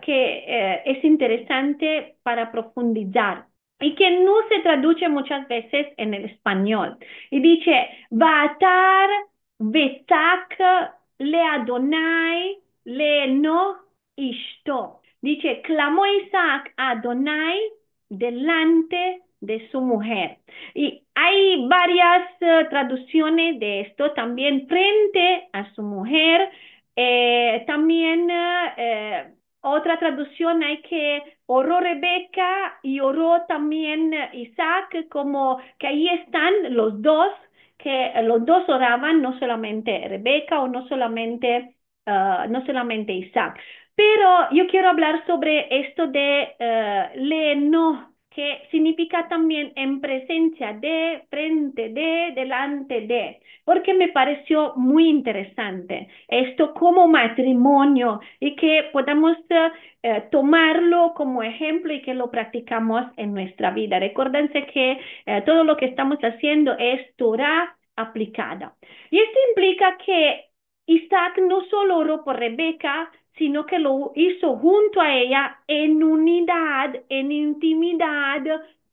que es interesante para profundizar y que no se traduce muchas veces en el español. Y dice, Vaatar vetak le Adonai le no ishto. Dice, clamó Isaac a Adonai delante de su mujer. Y hay varias traducciones de esto, también frente a su mujer, también otra traducción hay que oró Rebeca y oró también Isaac, como que ahí están los dos, que los dos oraban, no solamente Rebeca o no solamente Isaac. Pero yo quiero hablar sobre esto de leno, que significa también en presencia de, frente de, delante de, porque me pareció muy interesante esto como matrimonio y que podamos tomarlo como ejemplo y que lo practicamos en nuestra vida. Recuérdense que todo lo que estamos haciendo es Torah aplicada. Y esto implica que Isaac no solo oró por Rebeca, sino que lo hizo junto a ella en unidad, en intimidad,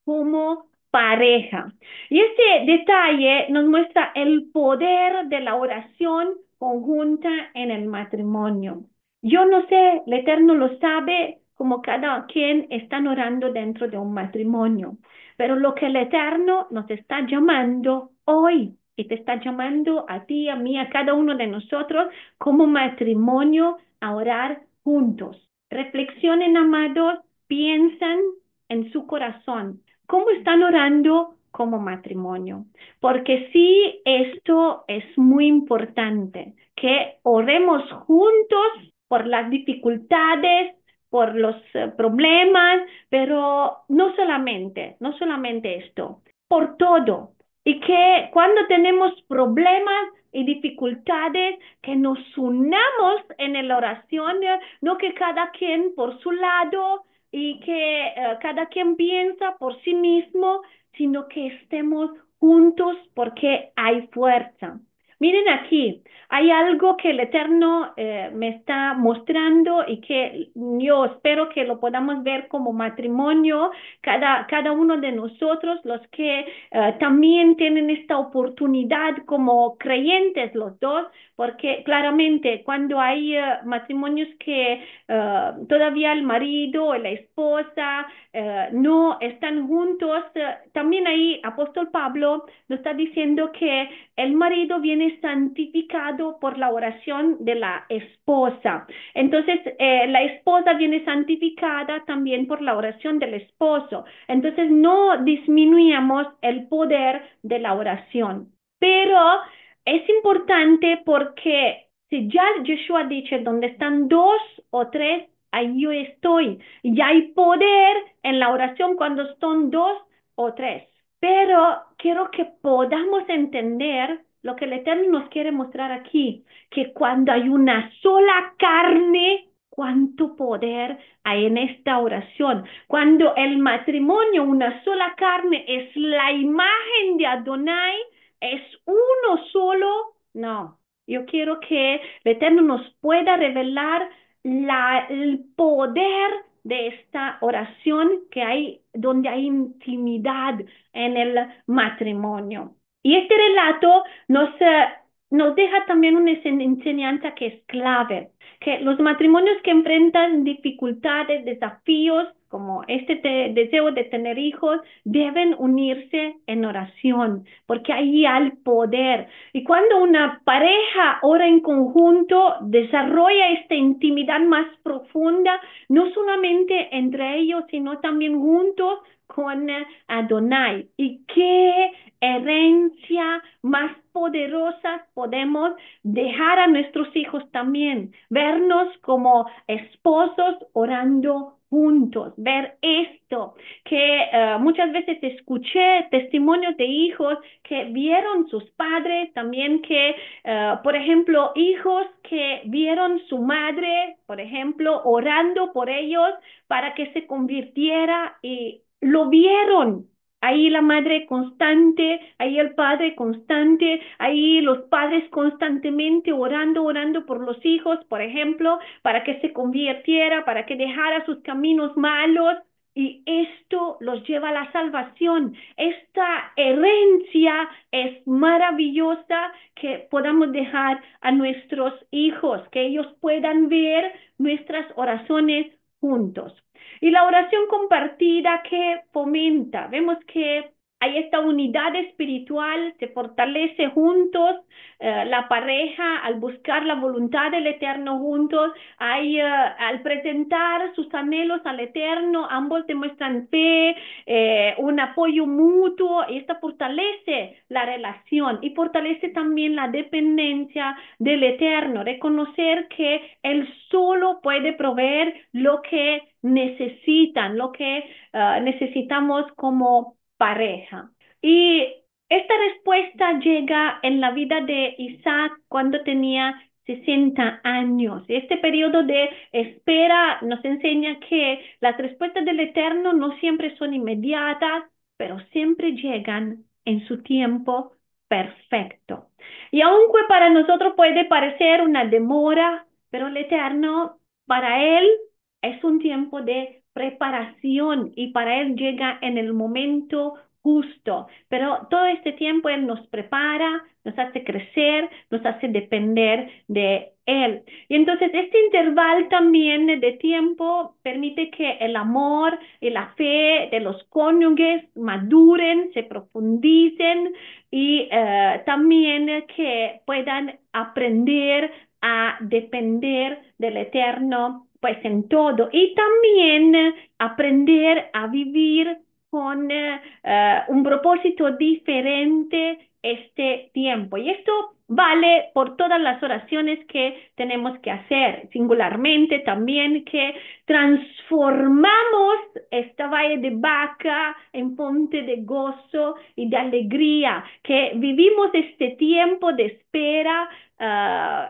como pareja. Y este detalle nos muestra el poder de la oración conjunta en el matrimonio. Yo no sé, el Eterno lo sabe, como cada quien está orando dentro de un matrimonio, pero lo que el Eterno nos está llamando hoy, y te está llamando a ti, a mí, a cada uno de nosotros, como matrimonio, a orar juntos. Reflexionen, amados, piensan en su corazón, cómo están orando como matrimonio. Porque sí, esto es muy importante, que oremos juntos por las dificultades, por los problemas, pero no solamente esto, por todo. Y que cuando tenemos problemas y dificultades, que nos unamos en la oración, no que cada quien por su lado y que cada quien piensa por sí mismo, sino que estemos juntos porque hay fuerza. Miren aquí, hay algo que el Eterno me está mostrando y que yo espero que lo podamos ver como matrimonio, cada uno de nosotros, los que también tienen esta oportunidad como creyentes los dos, porque claramente cuando hay matrimonios que todavía el marido o la esposa no están juntos, también ahí apóstol Pablo nos está diciendo que el marido viene santificado por la oración de la esposa. Entonces, la esposa viene santificada también por la oración del esposo. Entonces, no disminuyamos el poder de la oración. Pero es importante porque si ya Yeshua dice, donde están dos o tres, ahí yo estoy. Ya hay poder en la oración cuando son dos o tres. Pero quiero que podamos entender lo que el Eterno nos quiere mostrar aquí, que cuando hay una sola carne, cuánto poder hay en esta oración. Cuando el matrimonio, una sola carne, es la imagen de Adonai, es uno solo, no. Yo quiero que el Eterno nos pueda revelar el poder de esta oración que hay, donde hay intimidad en el matrimonio. Y este relato nos deja también una enseñanza que es clave, que los matrimonios que enfrentan dificultades, desafíos, como este deseo de tener hijos, deben unirse en oración, porque ahí hay poder. Y cuando una pareja ora en conjunto, desarrolla esta intimidad más profunda, no solamente entre ellos, sino también juntos con Adonai. ¿Y qué herencia más poderosa podemos dejar a nuestros hijos también? Vernos como esposos orando juntos, ver esto, que muchas veces escuché testimonios de hijos que vieron sus padres, también que, por ejemplo, hijos que vieron su madre, por ejemplo, orando por ellos para que se convirtiera y lo vieron. Ahí la madre constante, ahí el padre constante, ahí los padres constantemente orando, orando por los hijos, por ejemplo, para que se convirtiera, para que dejara sus caminos malos. Y esto los lleva a la salvación. Esta herencia es maravillosa que podamos dejar a nuestros hijos, que ellos puedan ver nuestras oraciones juntos. Y la oración compartida que fomenta, vemos que hay esta unidad espiritual, se fortalece juntos, la pareja al buscar la voluntad del Eterno juntos, hay, al presentar sus anhelos al Eterno, ambos demuestran fe, un apoyo mutuo, y esto fortalece la relación y fortalece también la dependencia del Eterno, reconocer que Él solo puede proveer lo que necesitan, lo que necesitamos como pareja. Y esta respuesta llega en la vida de Isaac cuando tenía 60 años. Este periodo de espera nos enseña que las respuestas del Eterno no siempre son inmediatas, pero siempre llegan en su tiempo perfecto. Y aunque para nosotros puede parecer una demora, pero el Eterno, para Él, es un tiempo de preparación y para Él llega en el momento justo. Pero todo este tiempo Él nos prepara, nos hace crecer, nos hace depender de Él. Y entonces este intervalo también de tiempo permite que el amor y la fe de los cónyuges maduren, se profundicen y también que puedan aprender a depender del Eterno, pues en todo, y también aprender a vivir con un propósito diferente este tiempo. Y esto vale por todas las oraciones que tenemos que hacer, singularmente también que transformamos esta valle de Baca en ponte de gozo y de alegría, que vivimos este tiempo de espera,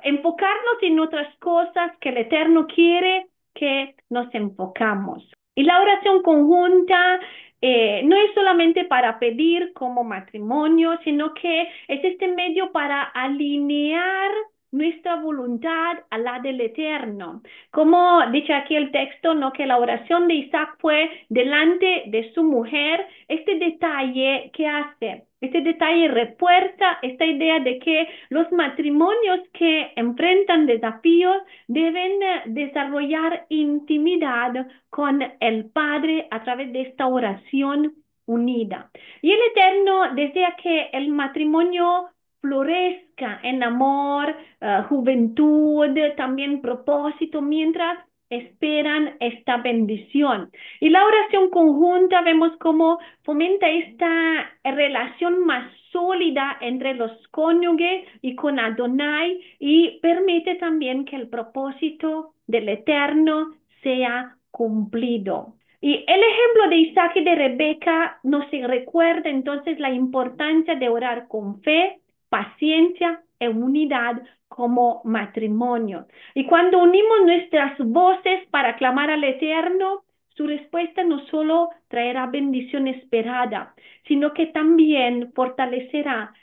enfocarnos en otras cosas que el Eterno quiere que nos enfocamos. Y la oración conjunta no es solamente para pedir como matrimonio, sino que es este medio para alinear nuestra voluntad a la del Eterno. Como dice aquí el texto, ¿no? Que la oración de Isaac fue delante de su mujer. Este detalle que hace, este detalle refuerza esta idea de que los matrimonios que enfrentan desafíos deben desarrollar intimidad con el Padre a través de esta oración unida. Y el Eterno desea que el matrimonio florezca en amor, juventud, también propósito, mientras esperan esta bendición. Y la oración conjunta vemos cómo fomenta esta relación más sólida entre los cónyuges y con Adonai y permite también que el propósito del Eterno sea cumplido. Y el ejemplo de Isaac y de Rebeca nos recuerda entonces la importancia de orar con fe, paciencia y unidad como matrimonio. Y cuando unimos nuestras voces para clamar al Eterno, su respuesta no solo traerá bendición esperada, sino que también fortalecerá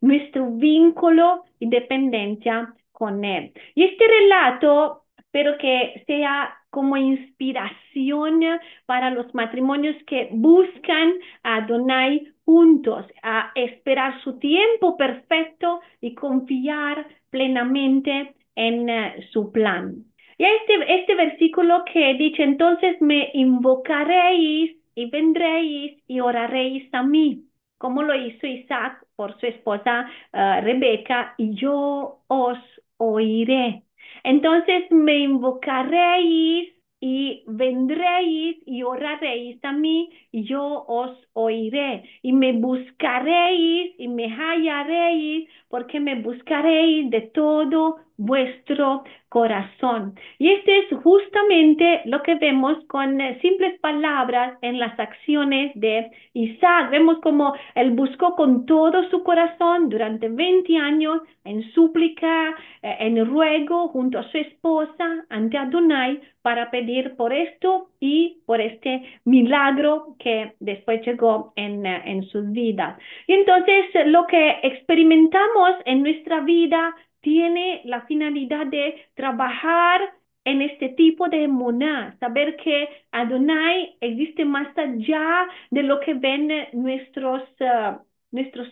nuestro vínculo y dependencia con Él. Y este relato, espero que sea como inspiración para los matrimonios que buscan a Adonai juntos, a esperar su tiempo perfecto y confiar plenamente en su plan. Y este versículo que dice, entonces me invocaréis y vendréis y oraréis a mí, como lo hizo Isaac por su esposa Rebeca, y yo os oiré. Entonces me invocaréis y vendréis y oraréis a mí, y yo os oiré. Y me buscaréis y me hallaréis, porque me buscaréis de todo vuestro corazón. Y este es justamente lo que vemos con simples palabras en las acciones de Isaac. Vemos como él buscó con todo su corazón durante 20 años en súplica, en ruego junto a su esposa ante Adonai para pedir por esto y por este milagro que después llegó en sus vidas. Y entonces lo que experimentamos en nuestra vida tiene la finalidad de trabajar en este tipo de emuná, saber que Adonai existe más allá de lo que ven nuestros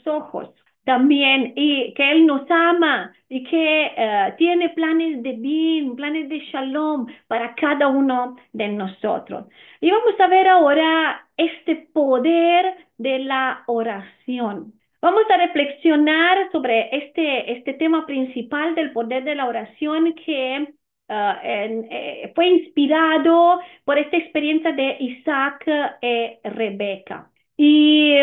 ojos también, y que Él nos ama y que tiene planes de bien, planes de shalom para cada uno de nosotros. Y vamos a ver ahora este poder de la oración. Vamos a reflexionar sobre este tema principal del poder de la oración que fue inspirado por esta experiencia de Isaac y Rebeca. Y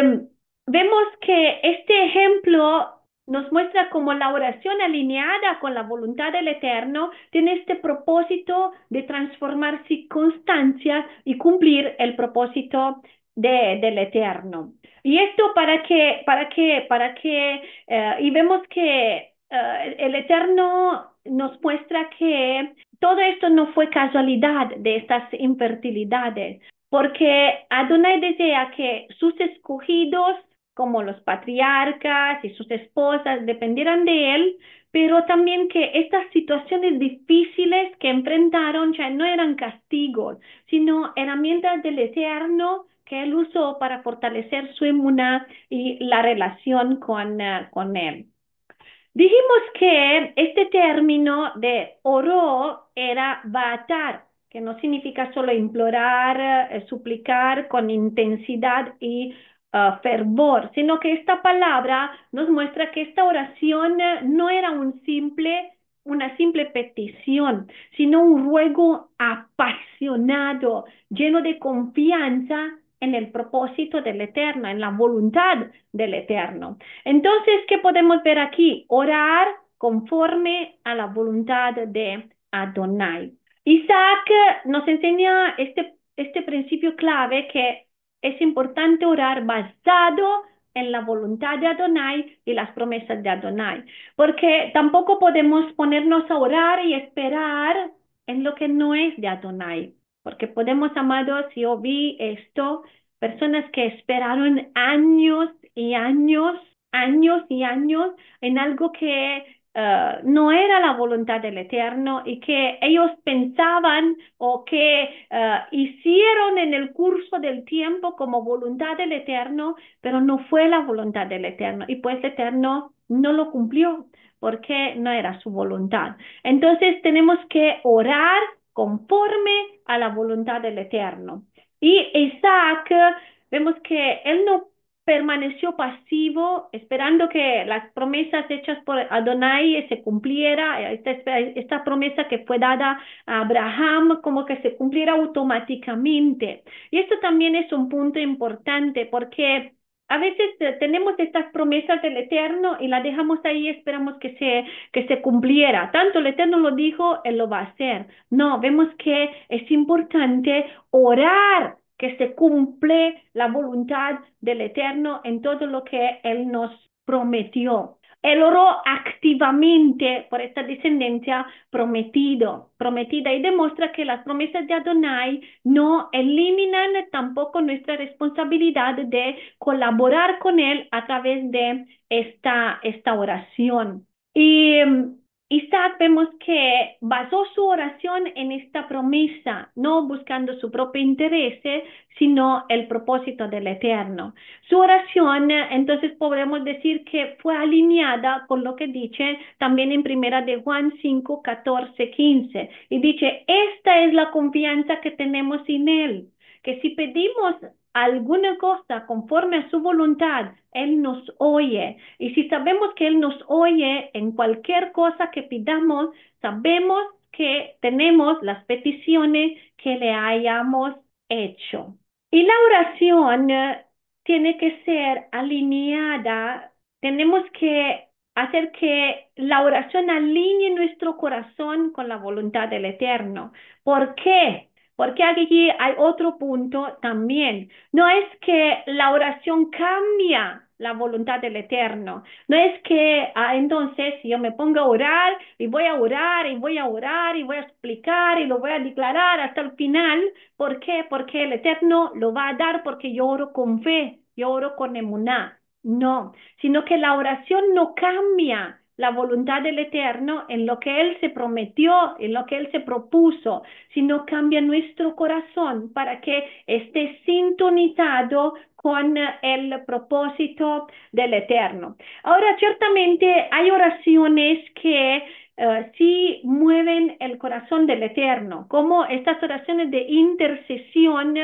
vemos que este ejemplo nos muestra cómo la oración alineada con la voluntad del Eterno tiene este propósito de transformar circunstancias y cumplir el propósito del Eterno. Y esto y vemos que el Eterno nos muestra que todo esto no fue casualidad de estas infertilidades, porque Adonai desea que sus escogidos, como los patriarcas y sus esposas, dependieran de él, pero también que estas situaciones difíciles que enfrentaron ya no eran castigos, sino herramientas del Eterno que él usó para fortalecer su emuná y la relación con él. Dijimos que este término de oró era baatar, que no significa solo implorar, suplicar con intensidad y fervor, sino que esta palabra nos muestra que esta oración no era una simple petición, sino un ruego apasionado, lleno de confianza en el propósito del Eterno, en la voluntad del Eterno. Entonces, ¿qué podemos ver aquí? Orar conforme a la voluntad de Adonai. Isaac nos enseña este principio clave que es importante orar basado en la voluntad de Adonai y las promesas de Adonai, porque tampoco podemos ponernos a orar y esperar en lo que no es de Adonai, porque podemos, amados, yo vi esto, personas que esperaron años y años, años y años en algo que no era la voluntad del Eterno y que ellos pensaban o que hicieron en el curso del tiempo como voluntad del Eterno, pero no fue la voluntad del Eterno y pues el Eterno no lo cumplió porque no era su voluntad. Entonces tenemos que orar conforme a la voluntad del Eterno. Y Isaac, vemos que él no permaneció pasivo, esperando que las promesas hechas por Adonai se cumpliera, esta promesa que fue dada a Abraham, como que se cumpliera automáticamente. Y esto también es un punto importante porque a veces tenemos estas promesas del Eterno y las dejamos ahí y esperamos que se cumpliera. Tanto el Eterno lo dijo, Él lo va a hacer. No, vemos que es importante orar que se cumple la voluntad del Eterno en todo lo que Él nos prometió. Él oró activamente por esta descendencia prometida y demuestra que las promesas de Adonai no eliminan tampoco nuestra responsabilidad de colaborar con Él a través de esta oración. Y Isaac vemos que basó su oración en esta promesa, no buscando su propio interés, sino el propósito del Eterno. Su oración, entonces podemos decir que fue alineada con lo que dice también en primera de Juan 5, 14, 15. Y dice, esta es la confianza que tenemos en Él, que si pedimos alguna cosa conforme a su voluntad, Él nos oye. Y si sabemos que Él nos oye en cualquier cosa que pidamos, sabemos que tenemos las peticiones que le hayamos hecho. Y la oración tiene que ser alineada, tenemos que hacer que la oración alinee nuestro corazón con la voluntad del Eterno. ¿Por qué? Porque aquí hay otro punto también. No es que la oración cambia la voluntad del Eterno. No es que entonces yo me pongo a orar y voy a orar y voy a orar y voy a explicar y lo voy a declarar hasta el final. ¿Por qué? Porque el Eterno lo va a dar porque yo oro con fe, yo oro con emuná. No, sino que la oración no cambia la voluntad del Eterno en lo que Él se prometió, en lo que Él se propuso, sino cambia nuestro corazón para que esté sintonizado con el propósito del Eterno. Ahora, ciertamente hay oraciones que sí mueven el corazón del Eterno, como estas oraciones de intercesión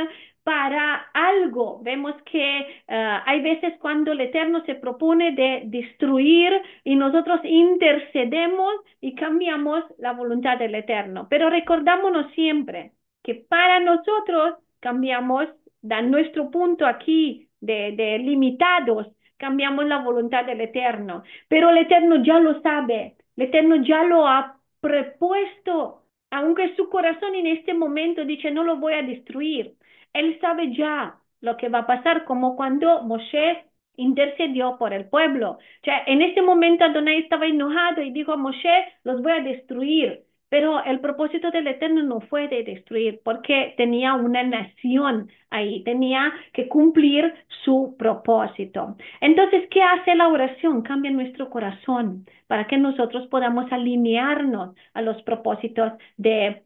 para algo. Vemos que hay veces cuando el Eterno se propone de destruir y nosotros intercedemos y cambiamos la voluntad del Eterno. Pero recordámonos siempre que para nosotros cambiamos, da nuestro punto aquí de limitados, cambiamos la voluntad del Eterno. Pero el Eterno ya lo sabe, el Eterno ya lo ha prepuesto, aunque su corazón en este momento dice no lo voy a destruir. Él sabe ya lo que va a pasar, como cuando Moshe intercedió por el pueblo. O sea, en ese momento Adonai estaba enojado y dijo a Moshe, los voy a destruir. Pero el propósito del Eterno no fue de destruir, porque tenía una nación ahí, tenía que cumplir su propósito. Entonces, ¿qué hace la oración? Cambia nuestro corazón para que nosotros podamos alinearnos a los propósitos del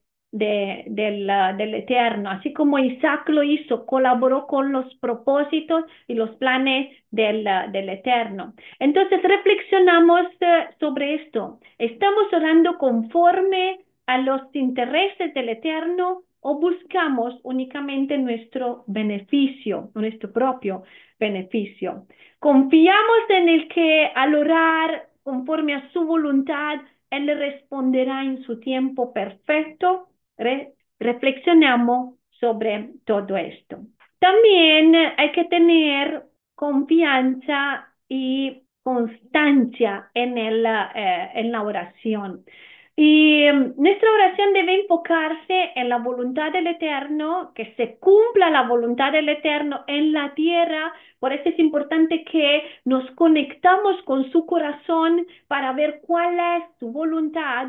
Eterno, así como Isaac lo hizo, colaboró con los propósitos y los planes del Eterno. Entonces reflexionamos sobre esto. ¿Estamos orando conforme a los intereses del Eterno o buscamos únicamente nuestro beneficio, nuestro propio beneficio? ¿Confiamos en el que al orar conforme a su voluntad, Él le responderá en su tiempo perfecto? Reflexionamos sobre todo esto. También hay que tener confianza y constancia en la oración. Y nuestra oración debe enfocarse en la voluntad del Eterno, que se cumpla la voluntad del Eterno en la tierra. Por eso es importante que nos conectamos con su corazón para ver cuál es su voluntad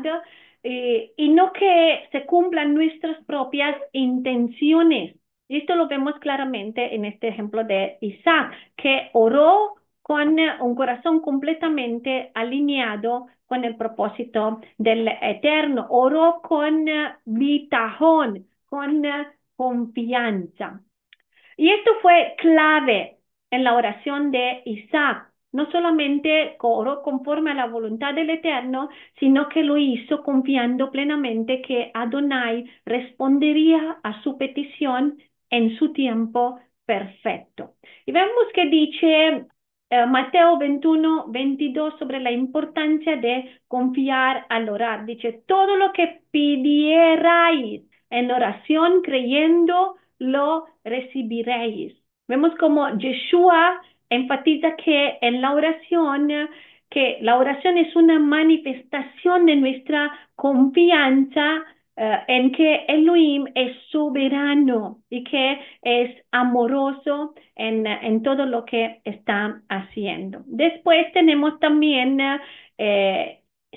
y no que se cumplan nuestras propias intenciones. Y esto lo vemos claramente en este ejemplo de Isaac, que oró con un corazón completamente alineado con el propósito del Eterno. Oró con bitajón, con confianza. Y esto fue clave en la oración de Isaac. No solamente oró conforme a la voluntad del Eterno, sino que lo hizo confiando plenamente que Adonai respondería a su petición en su tiempo perfecto. Y vemos que dice Mateo 21, 22 sobre la importancia de confiar al orar. Dice, todo lo que pidierais en oración creyendo, lo recibiréis. Vemos como Yeshua enfatiza que en la oración, que la oración es una manifestación de nuestra confianza en que Elohim es soberano y que es amoroso en todo lo que está haciendo. Después tenemos también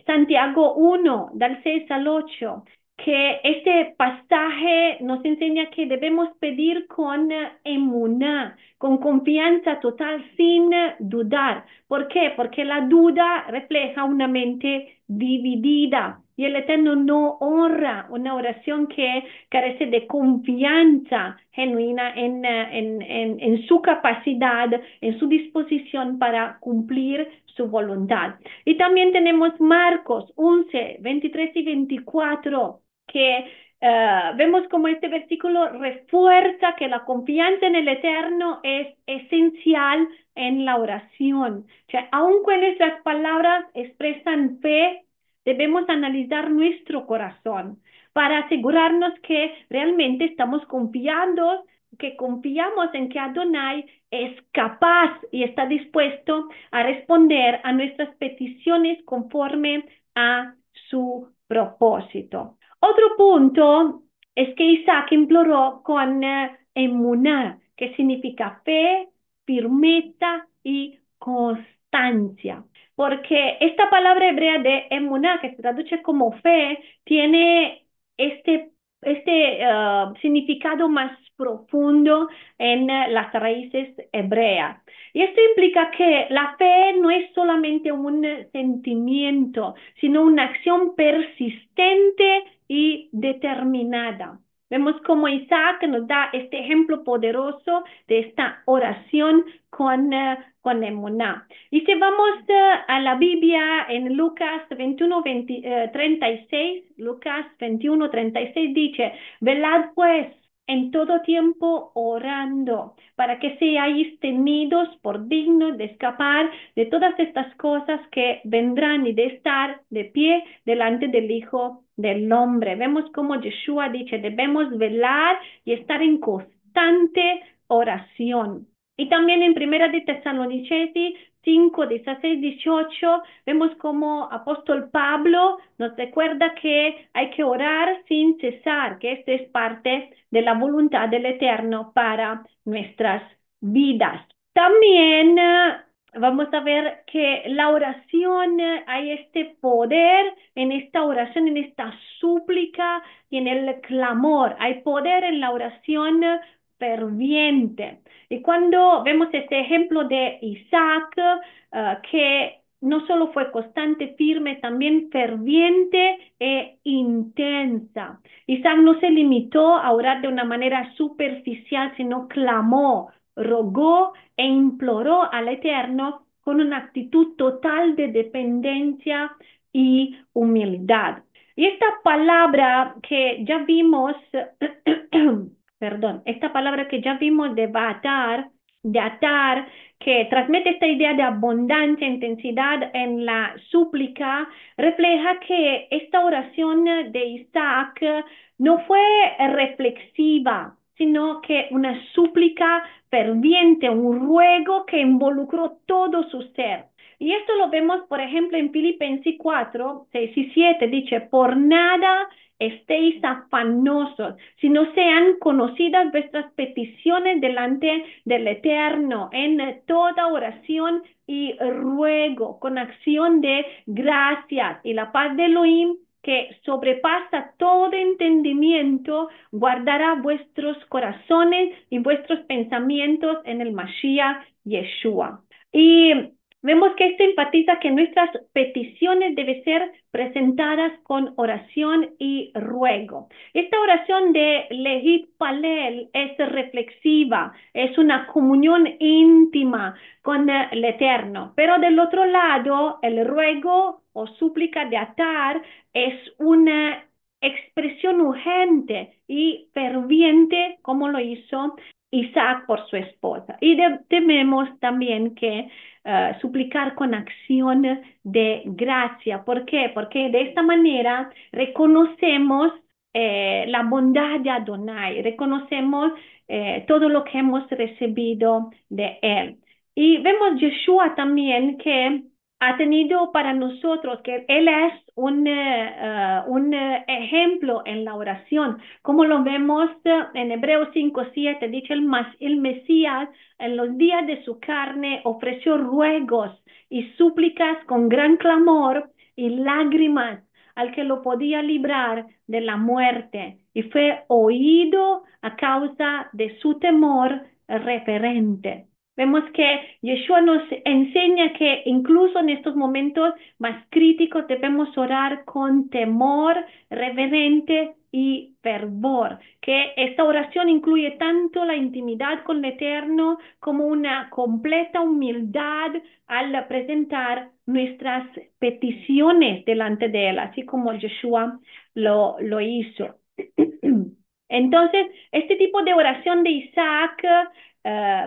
Santiago 1, del 6 al 8, que este pasaje nos enseña que debemos pedir con emuná, con confianza total, sin dudar. ¿Por qué? Porque la duda refleja una mente dividida y el Eterno no honra una oración que carece de confianza genuina en su capacidad, en su disposición para cumplir su voluntad. Y también tenemos Marcos 11, 23 y 24 que vemos como este versículo refuerza que la confianza en el Eterno es esencial en la oración. O sea, aun cuando nuestras palabras expresan fe, debemos analizar nuestro corazón para asegurarnos que realmente estamos confiando que confiamos en que Adonai es capaz y está dispuesto a responder a nuestras peticiones conforme a su propósito. Otro punto es que Isaac imploró con emuná, que significa fe, firmeza y constancia. Porque esta palabra hebrea de emuná, que se traduce como fe, tiene este significado más profundo en las raíces hebreas. Y esto implica que la fe no es solamente un sentimiento, sino una acción persistente y determinada. Vemos cómo Isaac nos da este ejemplo poderoso de esta oración con emuná. Y si vamos a la Biblia en Lucas 36, Lucas 36 dice, velad pues en todo tiempo orando, para que seáis tenidos por dignos de escapar de todas estas cosas que vendrán y de estar de pie delante del Hijo del Hombre. Vemos como Yeshua dice, debemos velar y estar en constante oración. Y también en Primera de Tesalonicenses 5, 16, 18, vemos como apóstol Pablo nos recuerda que hay que orar sin cesar, que esto es parte de la voluntad del Eterno para nuestras vidas. También vamos a ver que la oración, hay este poder en esta oración, en esta súplica y en el clamor. Hay poder en la oración ferviente. Y cuando vemos este ejemplo de Isaac, que no solo fue constante, firme, también ferviente e intensa. Isaac no se limitó a orar de una manera superficial, sino clamó, rogó e imploró al Eterno con una actitud total de dependencia y humildad. Y esta palabra que ya vimos, perdón, esta palabra que ya vimos de atar, que transmite esta idea de abundancia, intensidad en la súplica, refleja que esta oración de Isaac no fue reflexiva, sino que una súplica ferviente, un ruego que involucró todo su ser. Y esto lo vemos, por ejemplo, en Filipenses 4, 6 y 7, dice, por nada estéis afanosos, si no sean conocidas vuestras peticiones delante del Eterno, en toda oración y ruego, con acción de gracias, y la paz de Elohim, que sobrepasa todo entendimiento, guardará vuestros corazones y vuestros pensamientos en el Mashiach Yeshua. Y vemos que esto enfatiza que nuestras peticiones deben ser presentadas con oración y ruego. Esta oración de Lehit Palel es reflexiva, es una comunión íntima con el Eterno. Pero del otro lado, el ruego o súplica de atar es una expresión urgente y ferviente, como lo hizo Isaac por su esposa. Y tememos también que suplicar con acción de gracia. ¿Por qué? Porque de esta manera reconocemos la bondad de Adonai, reconocemos todo lo que hemos recibido de Él. Y vemos Yeshua también que ha tenido para nosotros que Él es un ejemplo en la oración, como lo vemos en Hebreos 5:7, dice el Mesías en los días de su carne ofreció ruegos y súplicas con gran clamor y lágrimas al que lo podía librar de la muerte y fue oído a causa de su temor reverente. Vemos que Yeshua nos enseña que incluso en estos momentos más críticos debemos orar con temor reverente y fervor, que esta oración incluye tanto la intimidad con el Eterno como una completa humildad al presentar nuestras peticiones delante de Él, así como Yeshua lo hizo. Entonces, este tipo de oración de Isaac,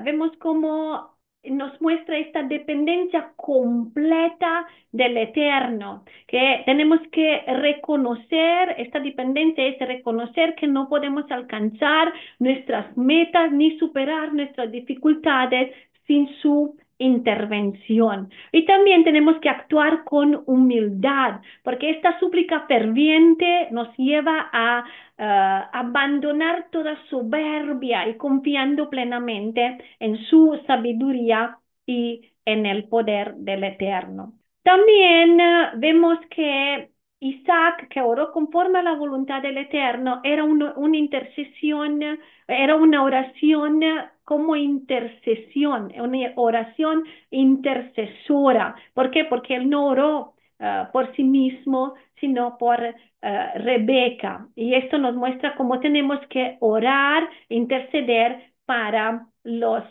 vemos como nos muestra esta dependencia completa del Eterno, que tenemos que reconocer, esta dependencia es reconocer que no podemos alcanzar nuestras metas ni superar nuestras dificultades sin su intervención. Y también tenemos que actuar con humildad, porque esta súplica ferviente nos lleva a abandonar toda soberbia y confiando plenamente en su sabiduría y en el poder del Eterno. También vemos que Isaac, que oró conforme a la voluntad del Eterno, era una intercesión, era una oración como intercesión, una oración intercesora. ¿Por qué? Porque él no oró por sí mismo, sino por Rebeca. Y esto nos muestra cómo tenemos que orar, interceder para los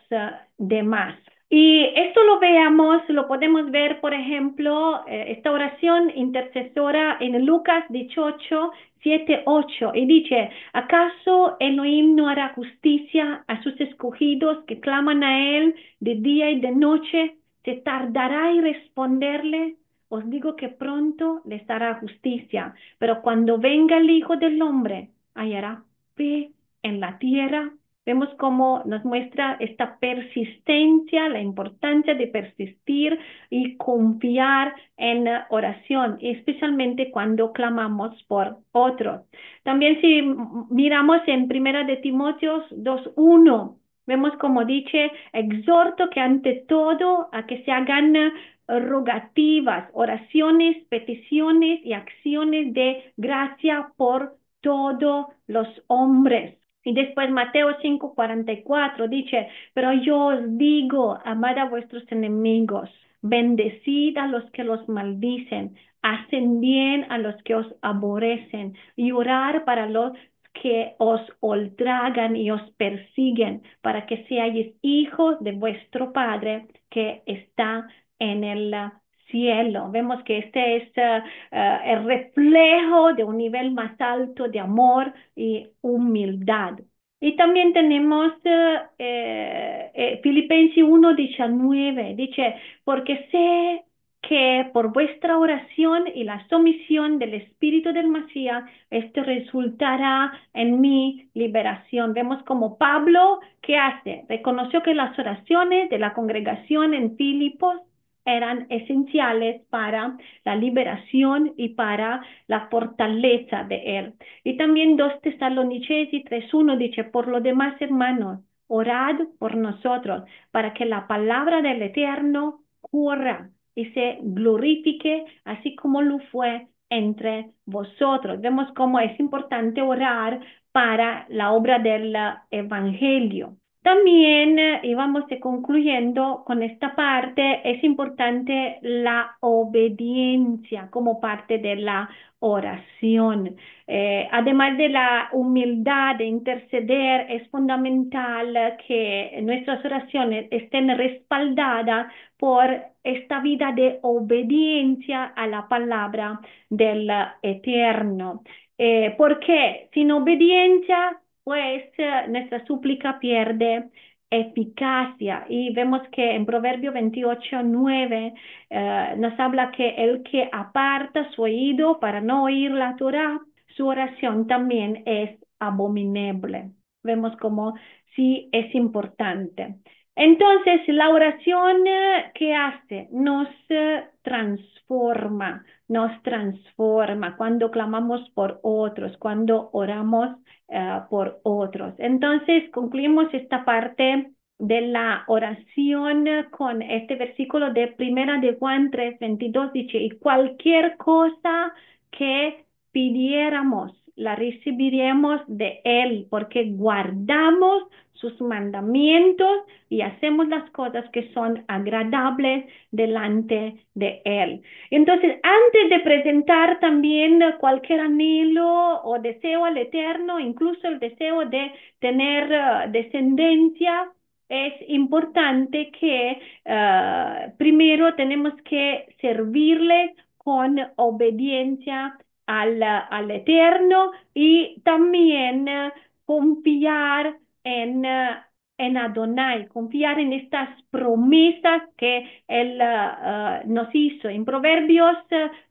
demás. Y esto lo veamos, lo podemos ver, por ejemplo, esta oración intercesora en Lucas 18, 7, 8, y dice, ¿acaso Elohim no hará justicia a sus escogidos que claman a él de día y de noche? ¿Se tardará en responderle? Os digo que pronto les hará justicia, pero cuando venga el Hijo del Hombre, hallará fe en la tierra. Vemos cómo nos muestra esta persistencia, la importancia de persistir y confiar en oración, especialmente cuando clamamos por otros. También si miramos en Primera de Timoteo 2:1, vemos como dice, exhorto que ante todo a que se hagan rogativas, oraciones, peticiones y acciones de gracia por todos los hombres. Y después Mateo 5:44 dice, pero yo os digo, amad a vuestros enemigos, bendecid a los que los maldicen, hacen bien a los que os aborrecen y orar para los que os ultrajan y os persiguen, para que seáis hijos de vuestro Padre que está en el cielo. Vemos que este es el reflejo de un nivel más alto de amor y humildad. Y también tenemos Filipenses 1:19, dice, porque sé que por vuestra oración y la sumisión del Espíritu del Mesías, esto resultará en mi liberación. Vemos como Pablo, ¿qué hace? Reconoció que las oraciones de la congregación en Filipos eran esenciales para la liberación y para la fortaleza de él. Y también 2 Tesalonicenses 3:1 dice, por lo demás, hermanos, orad por nosotros para que la palabra del Eterno corra y se glorifique, así como lo fue entre vosotros. Vemos cómo es importante orar para la obra del Evangelio. También, y vamos concluyendo con esta parte, es importante la obediencia como parte de la oración. Además de la humildad de interceder, es fundamental que nuestras oraciones estén respaldadas por esta vida de obediencia a la palabra del Eterno. Porque sin obediencia pues nuestra súplica pierde eficacia. Y vemos que en Proverbio 28:9 nos habla que el que aparta su oído para no oír la Torá, su oración también es abominable. Vemos como sí es importante. Entonces, la oración que hace nos transforma cuando clamamos por otros, cuando oramos por otros. Entonces, concluimos esta parte de la oración con este versículo de Primera de Juan 3:22 dice, y cualquier cosa que pidiéramos, la recibiremos de Él, porque guardamos sus mandamientos y hacemos las cosas que son agradables delante de Él. Entonces, antes de presentar también cualquier anhelo o deseo al Eterno, incluso el deseo de tener descendencia, es importante que primero tenemos que servirle con obediencia al Eterno y también confiar en Adonai, confiar en estas promesas que Él nos hizo. En Proverbios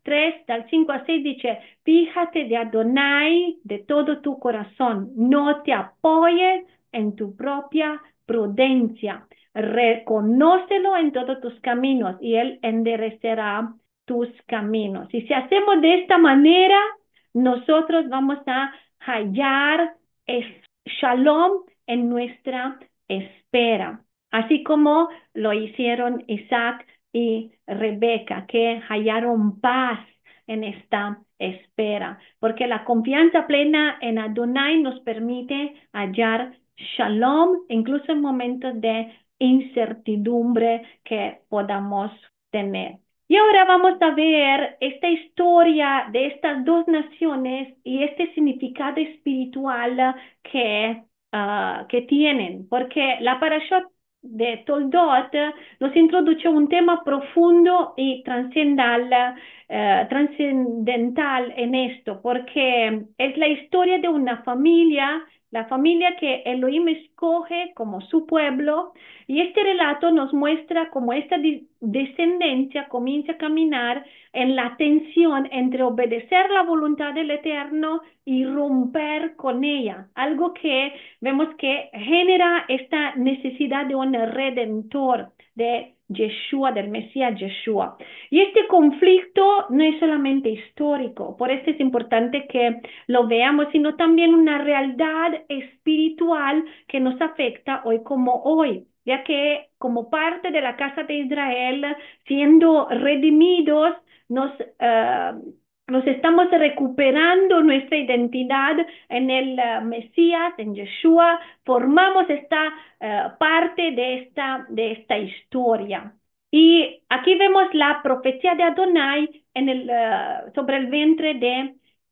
3, del 5 al 6 dice, fíjate de Adonai de todo tu corazón, no te apoyes en tu propia prudencia. Reconócelo en todos tus caminos y Él enderecerá tus caminos. Y si hacemos de esta manera, nosotros vamos a hallar shalom en nuestra espera, así como lo hicieron Isaac y Rebeca, que hallaron paz en esta espera, porque la confianza plena en Adonai nos permite hallar shalom, incluso en momentos de incertidumbre que podamos tener. Y ahora vamos a ver esta historia de estas dos naciones y este significado espiritual que tienen, porque la parashat de Toldot nos introduce un tema profundo y trascendental en esto, porque es la historia de una familia, la familia que Elohim escoge como su pueblo, y este relato nos muestra cómo esta descendencia comienza a caminar en la tensión entre obedecer la voluntad del Eterno y romper con ella, algo que vemos que genera esta necesidad de un redentor, de Yeshua, del Mesías Yeshua. Y este conflicto no es solamente histórico, por eso es importante que lo veamos, sino también una realidad espiritual que nos afecta hoy como hoy, ya que como parte de la casa de Israel, siendo redimidos, nos, uh, nos estamos recuperando nuestra identidad en el Mesías, en Yeshua, formamos esta parte de esta historia. Y aquí vemos la profecía de Adonai sobre el vientre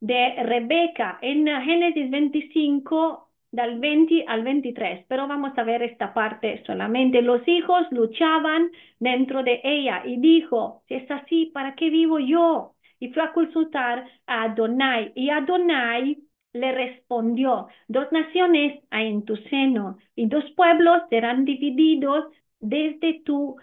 de Rebeca en Génesis 25, del 20 al 23, pero vamos a ver esta parte solamente. Los hijos luchaban dentro de ella y dijo, si es así, ¿para qué vivo yo? Y fue a consultar a Adonai y Adonai le respondió, dos naciones hay en tu seno y dos pueblos serán divididos desde tus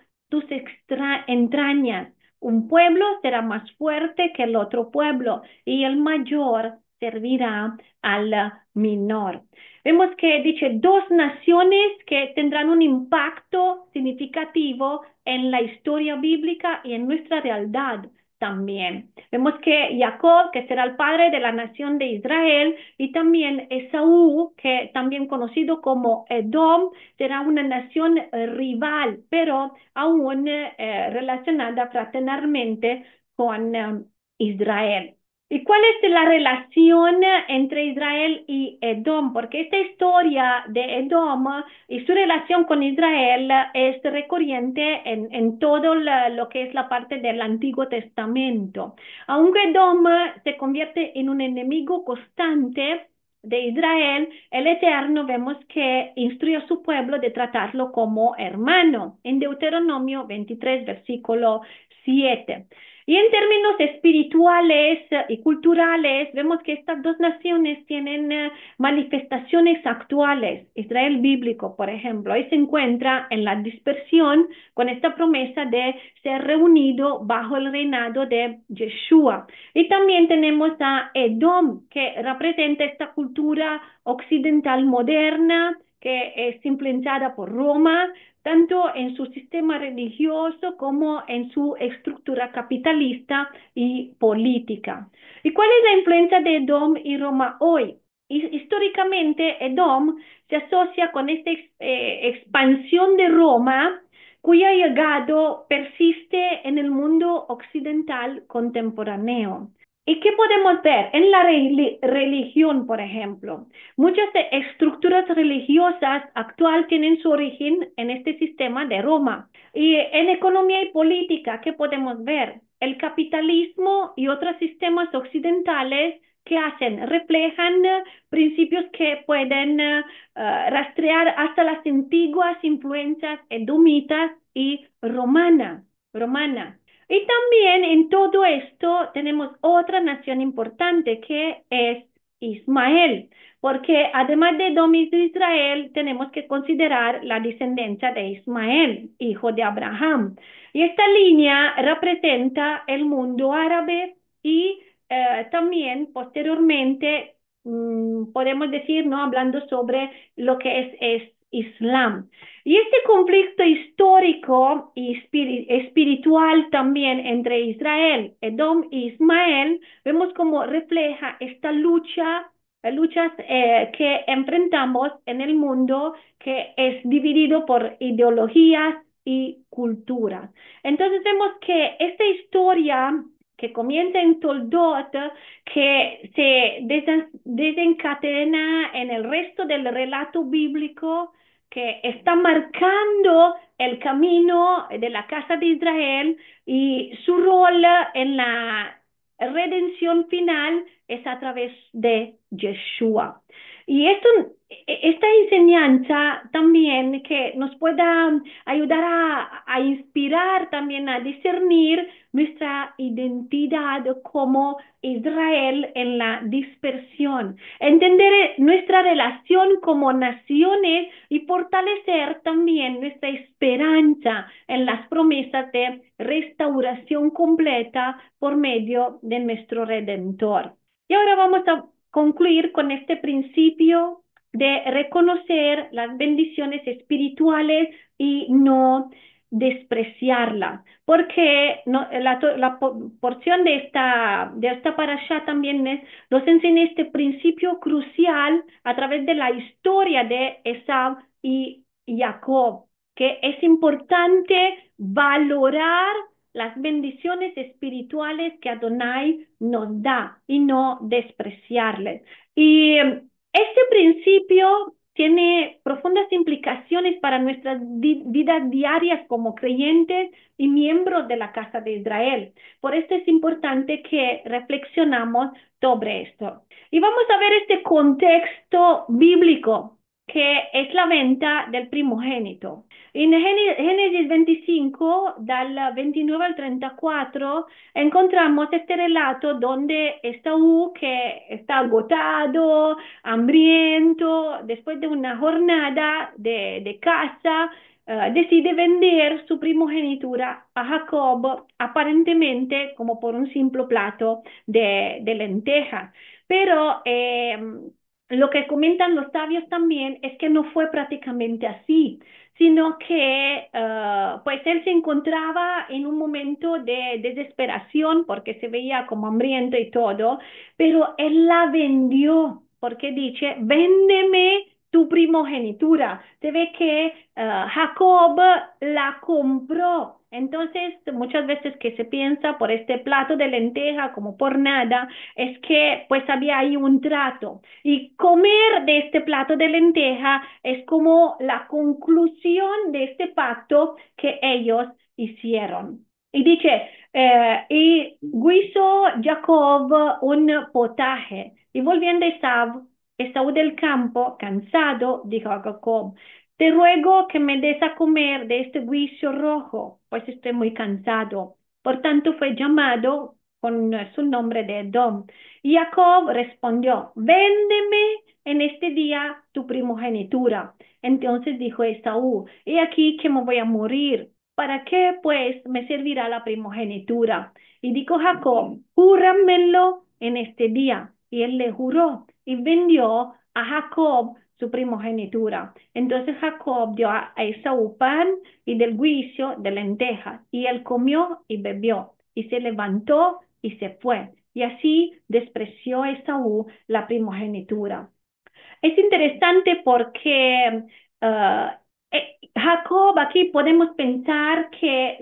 entrañas. Un pueblo será más fuerte que el otro pueblo y el mayor servirá al menor. Vemos que dice dos naciones que tendrán un impacto significativo en la historia bíblica y en nuestra realidad también. Vemos que Jacob, que será el padre de la nación de Israel, y también Esaú, que también conocido como Edom, será una nación rival, pero aún relacionada fraternalmente con Israel. ¿Y cuál es la relación entre Israel y Edom? Porque esta historia de Edom y su relación con Israel es recurrente en todo lo que es la parte del Antiguo Testamento. Aunque Edom se convierte en un enemigo constante de Israel, el Eterno vemos que instruye a su pueblo de tratarlo como hermano, en Deuteronomio 23, versículo 7. Y en términos espirituales y culturales, vemos que estas dos naciones tienen manifestaciones actuales. Israel bíblico, por ejemplo, ahí se encuentra en la dispersión con esta promesa de ser reunido bajo el reinado de Yeshua. Y también tenemos a Edom, que representa esta cultura occidental moderna que es influenciada por Roma, tanto en su sistema religioso como en su estructura capitalista y política. ¿Y cuál es la influencia de Edom y Roma hoy? Históricamente, Edom se asocia con esta expansión de Roma, cuyo legado persiste en el mundo occidental contemporáneo. ¿Y qué podemos ver en la religión, por ejemplo? Muchas estructuras religiosas actuales tienen su origen en este sistema de Roma. Y en economía y política, ¿qué podemos ver? El capitalismo y otros sistemas occidentales que hacen, reflejan principios que pueden rastrear hasta las antiguas influencias edomitas y romanas. Y también en todo esto tenemos otra nación importante que es Ismael, porque además de Edom y de Israel, tenemos que considerar la descendencia de Ismael, hijo de Abraham. Y esta línea representa el mundo árabe y también posteriormente podemos decir, ¿no? Hablando sobre lo que es Islam. Y este conflicto histórico y espiritual también entre Israel, Edom y Ismael, vemos cómo refleja esta luchas que enfrentamos en el mundo que es dividido por ideologías y culturas. Entonces vemos que esta historia que comienza en Toldot, que se desencadena en el resto del relato bíblico, que está marcando el camino de la casa de Israel y su rol en la redención final es a través de Yeshua. Y esta enseñanza también que nos pueda ayudar a inspirar también a discernir nuestra identidad como Israel en la dispersión, entender nuestra relación como naciones y fortalecer también nuestra esperanza en las promesas de restauración completa por medio de nuestro Redentor. Y ahora vamos a concluir con este principio de reconocer las bendiciones espirituales y no despreciarlas, porque no, la porción de esta parasha también nos enseña este principio crucial a través de la historia de Esaú y Jacob, que es importante valorar las bendiciones espirituales que Adonai nos da y no despreciarles. Y este principio tiene profundas implicaciones para nuestras vidas diarias como creyentes y miembros de la casa de Israel. Por esto es importante que reflexionamos sobre esto. Y vamos a ver este contexto bíblico, que es la venta del primogénito. En Génesis 25, del 29 al 34, encontramos este relato donde Esaú, que está agotado, hambriento, después de una jornada de caza, decide vender su primogenitura a Jacob, aparentemente como por un simple plato de lentejas. Pero lo que comentan los sabios también es que no fue prácticamente así, sino que pues él se encontraba en un momento de desesperación porque se veía como hambriento y todo, pero él la vendió porque dice, véndeme tu primogenitura. Se ve que Jacob la compró. Entonces, muchas veces que se piensa por este plato de lenteja como por nada, es que pues había ahí un trato. Y comer de este plato de lenteja es como la conclusión de este pacto que ellos hicieron. Y dice, y guisó Jacob un potaje. Y volviendo Esaú del campo, cansado, dijo a Jacob, te ruego que me des a comer de este guiso rojo, pues estoy muy cansado. Por tanto fue llamado con su nombre de Edom. Y Jacob respondió, véndeme en este día tu primogenitura. Entonces dijo Esaú, he aquí que me voy a morir. ¿Para qué pues me servirá la primogenitura? Y dijo Jacob, júramelo en este día. Y él le juró y vendió a Jacob su primogenitura. Entonces Jacob dio a Esaú pan y del guiso de lentejas, y él comió y bebió, y se levantó y se fue. Y así despreció Esaú la primogenitura. Es interesante porque Jacob, aquí podemos pensar que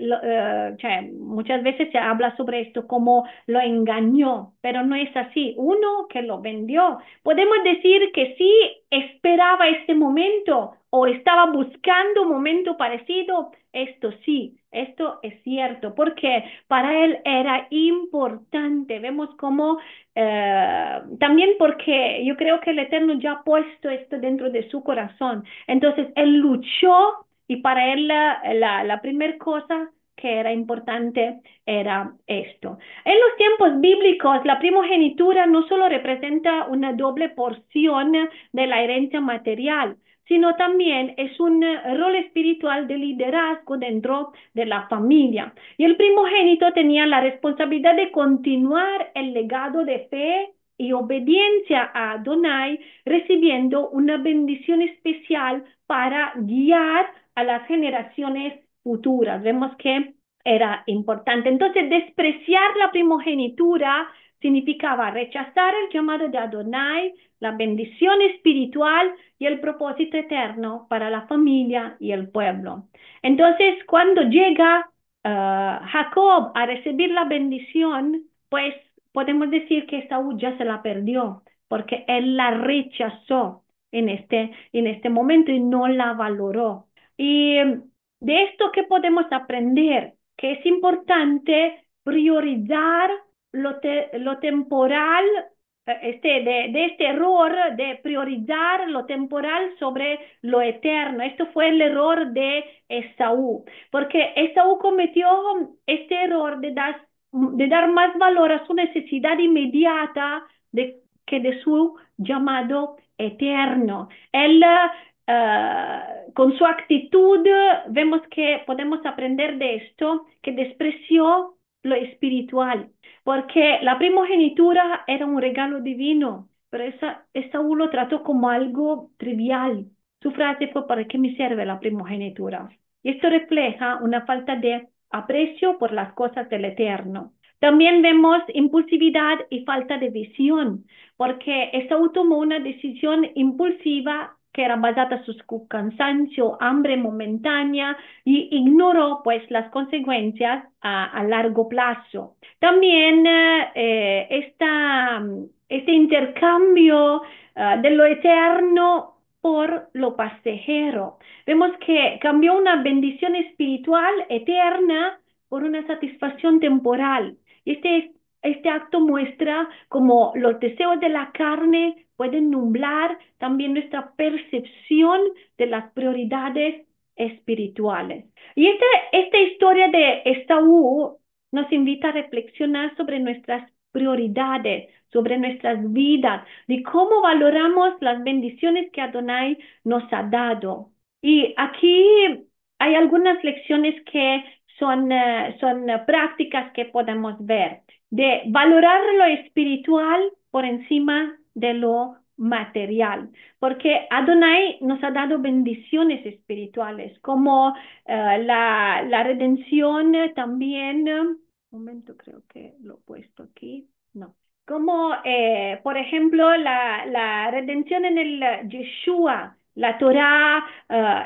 muchas veces se habla sobre esto como lo engañó, pero no es así. Uno que lo vendió. Podemos decir que sí esperaba este momento o estaba buscando un momento parecido. Esto sí, esto es cierto, porque para él era importante. Vemos cómo también porque yo creo que el Eterno ya ha puesto esto dentro de su corazón. Entonces, él luchó y para él la primera cosa que era importante era esto. En los tiempos bíblicos, la primogenitura no solo representa una doble porción de la herencia material, sino también es un rol espiritual de liderazgo dentro de la familia. Y el primogénito tenía la responsabilidad de continuar el legado de fe y obediencia a Adonai, recibiendo una bendición especial para guiar a las generaciones futuras. Vemos que era importante. Entonces, despreciar la primogenitura significaba rechazar el llamado de Adonai, la bendición espiritual y el propósito eterno para la familia y el pueblo. Entonces, cuando llega Jacob a recibir la bendición, pues podemos decir que Esaú ya se la perdió, porque él la rechazó en este momento y no la valoró. Y de esto, ¿qué podemos aprender? Que es importante priorizar lo temporal, de este error de priorizar lo temporal sobre lo eterno. Esto fue el error de Esaú, porque Esaú cometió este error de dar más valor a su necesidad inmediata que de su llamado eterno. Él, con su actitud, vemos que podemos aprender de esto, que despreció lo espiritual, porque la primogenitura era un regalo divino, pero Esaú lo trató como algo trivial. Su frase fue: ¿para qué me sirve la primogenitura? Y esto refleja una falta de aprecio por las cosas del eterno. También vemos impulsividad y falta de visión, porque Esaú tomó una decisión impulsiva que era basada en su cansancio, hambre momentánea, y ignoró pues las consecuencias a largo plazo. También este intercambio de lo eterno por lo pasajero. Vemos que cambió una bendición espiritual eterna por una satisfacción temporal. Este acto muestra cómo los deseos de la carne pueden nublar también nuestra percepción de las prioridades espirituales. Y esta historia de Esaú nos invita a reflexionar sobre nuestras prioridades, sobre nuestras vidas, de cómo valoramos las bendiciones que Adonai nos ha dado. Y aquí hay algunas lecciones que son prácticas que podemos ver, de valorar lo espiritual por encima de lo material, porque Adonai nos ha dado bendiciones espirituales, como la redención también. Un momento, creo que lo he puesto aquí. No. Como, por ejemplo, la redención en el Yeshua, la Torá,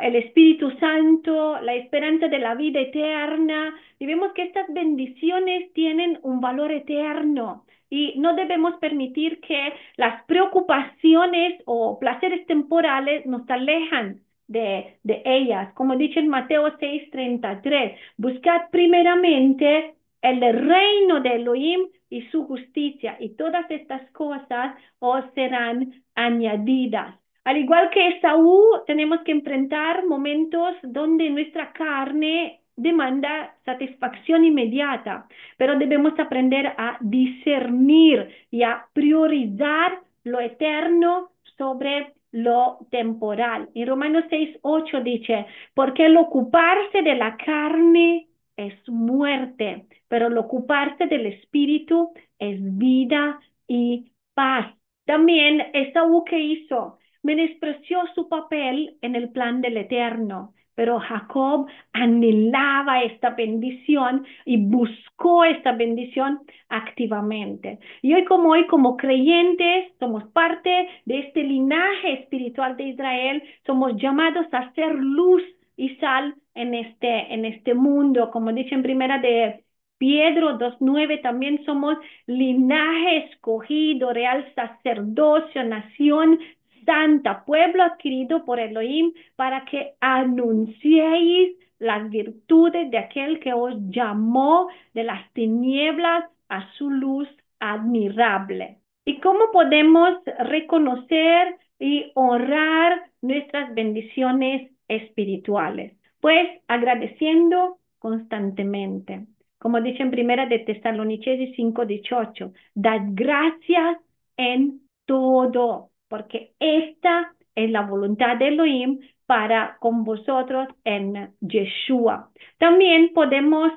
el Espíritu Santo, la esperanza de la vida eterna. Y vemos que estas bendiciones tienen un valor eterno. Y no debemos permitir que las preocupaciones o placeres temporales nos alejan de ellas. Como dice en Mateo 6:33, buscad primeramente el reino de Elohim y su justicia, y todas estas cosas os serán añadidas. Al igual que Esaú, tenemos que enfrentar momentos donde nuestra carne demanda satisfacción inmediata, pero debemos aprender a discernir y a priorizar lo eterno sobre lo temporal. En Romanos 6:8 dice: porque el ocuparse de la carne es muerte, pero el ocuparse del espíritu es vida y paz. También Esaú, ¿qué hizo? Menospreció su papel en el plan del Eterno, pero Jacob anhelaba esta bendición y buscó esta bendición activamente. Y hoy, como creyentes, somos parte de este linaje espiritual de Israel, somos llamados a ser luz y sal en este mundo. Como dice en primera de Pedro 2:9, también somos linaje escogido, real sacerdocio, nación santa, pueblo adquirido por Elohim, para que anunciéis las virtudes de aquel que os llamó de las tinieblas a su luz admirable. ¿Y cómo podemos reconocer y honrar nuestras bendiciones espirituales? Pues agradeciendo constantemente. Como dice en Primera de Tesalonicenses 5:18, dad gracias en todo, porque esta es la voluntad de Elohim para con vosotros en Yeshua. También podemos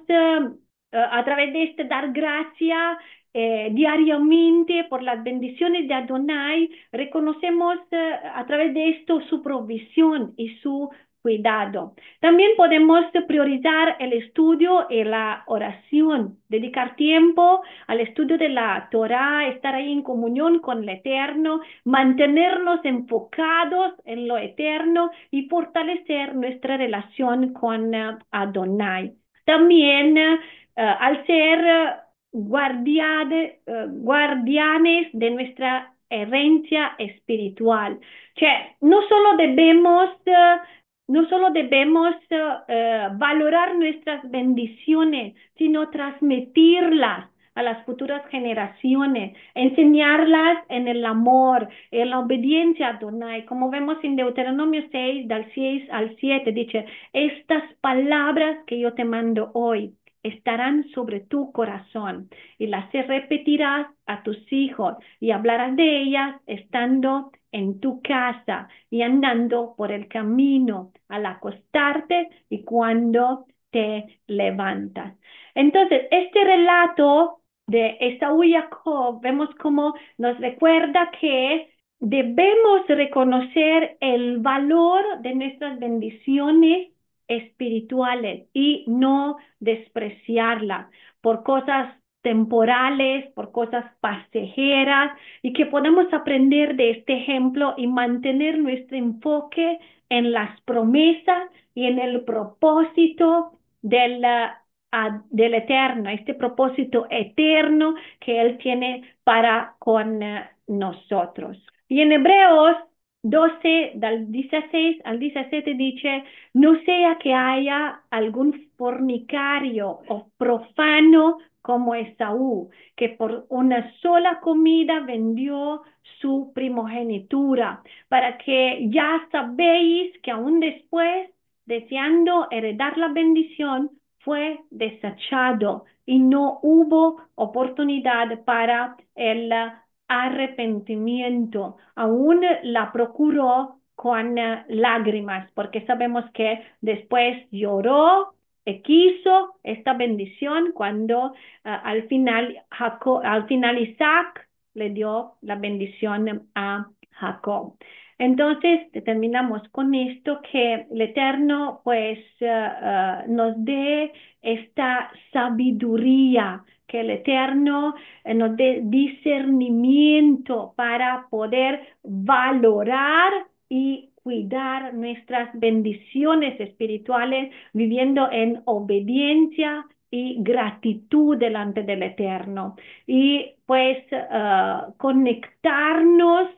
a través de este dar gracias diariamente por las bendiciones de Adonai. Reconocemos a través de esto su provisión y su cuidado. También podemos priorizar el estudio y la oración, dedicar tiempo al estudio de la Torá, estar ahí en comunión con el Eterno, mantenernos enfocados en lo eterno y fortalecer nuestra relación con Adonai. También al ser guardianes de nuestra herencia espiritual. Cioè, no solo debemos valorar nuestras bendiciones, sino transmitirlas a las futuras generaciones, enseñarlas en el amor, en la obediencia a Adonai. Como vemos en Deuteronomio 6, del 6 al 7, dice, estas palabras que yo te mando hoy estarán sobre tu corazón y las repetirás a tus hijos y hablarás de ellas estando en tu casa y andando por el camino al acostarte y cuando te levantas. Entonces, este relato de Esaú y Jacob, vemos cómo nos recuerda que debemos reconocer el valor de nuestras bendiciones espirituales y no despreciarlas por cosas temporales, por cosas pasajeras, y que podamos aprender de este ejemplo y mantener nuestro enfoque en las promesas y en el propósito del Eterno, este propósito eterno que Él tiene para con nosotros. Y en Hebreos 12, del 16 al 17 dice, no sea que haya algún fornicario o profano como Esaú, que por una sola comida vendió su primogenitura, para que ya sabéis que aún después, deseando heredar la bendición, fue desechado y no hubo oportunidad para el arrepentimiento. Aún la procuró con lágrimas, porque sabemos que después lloró y quiso esta bendición cuando al final Isaac le dio la bendición a Jacob. Entonces, terminamos con esto, que el Eterno pues nos dé esta sabiduría, que el Eterno nos dé discernimiento para poder valorar y cuidar nuestras bendiciones espirituales, viviendo en obediencia y gratitud delante del Eterno. Y pues conectarnos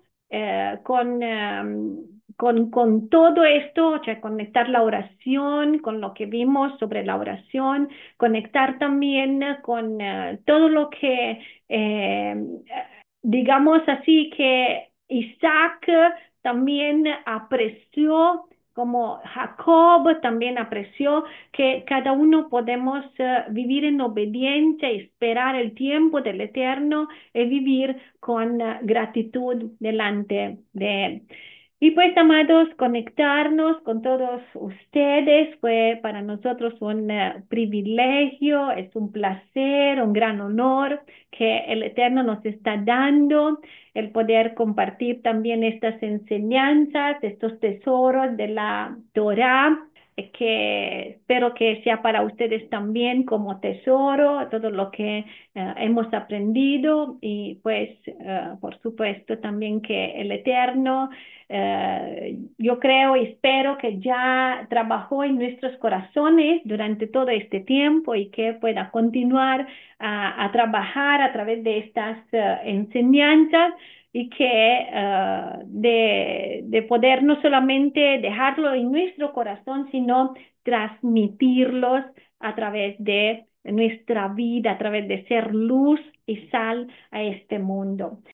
con todo esto, o sea, conectar la oración con lo que vimos sobre la oración, conectar también con todo lo que, digamos así, que Isaac también apreció, como Jacob también apreció, que cada uno podemos vivir en obediencia, esperar el tiempo del Eterno y vivir con gratitud delante de Él. Y pues, amados, conectarnos con todos ustedes fue para nosotros un privilegio, es un placer, un gran honor que el Eterno nos está dando, el poder compartir también estas enseñanzas, estos tesoros de la Torá, que espero que sea para ustedes también como tesoro, todo lo que hemos aprendido, y pues por supuesto también que el Eterno, yo creo y espero que ya trabajó en nuestros corazones durante todo este tiempo y que pueda continuar a trabajar a través de estas enseñanzas, y que de poder no solamente dejarlo en nuestro corazón, sino transmitirlos a través de nuestra vida, a través de ser luz y sal a este mundo.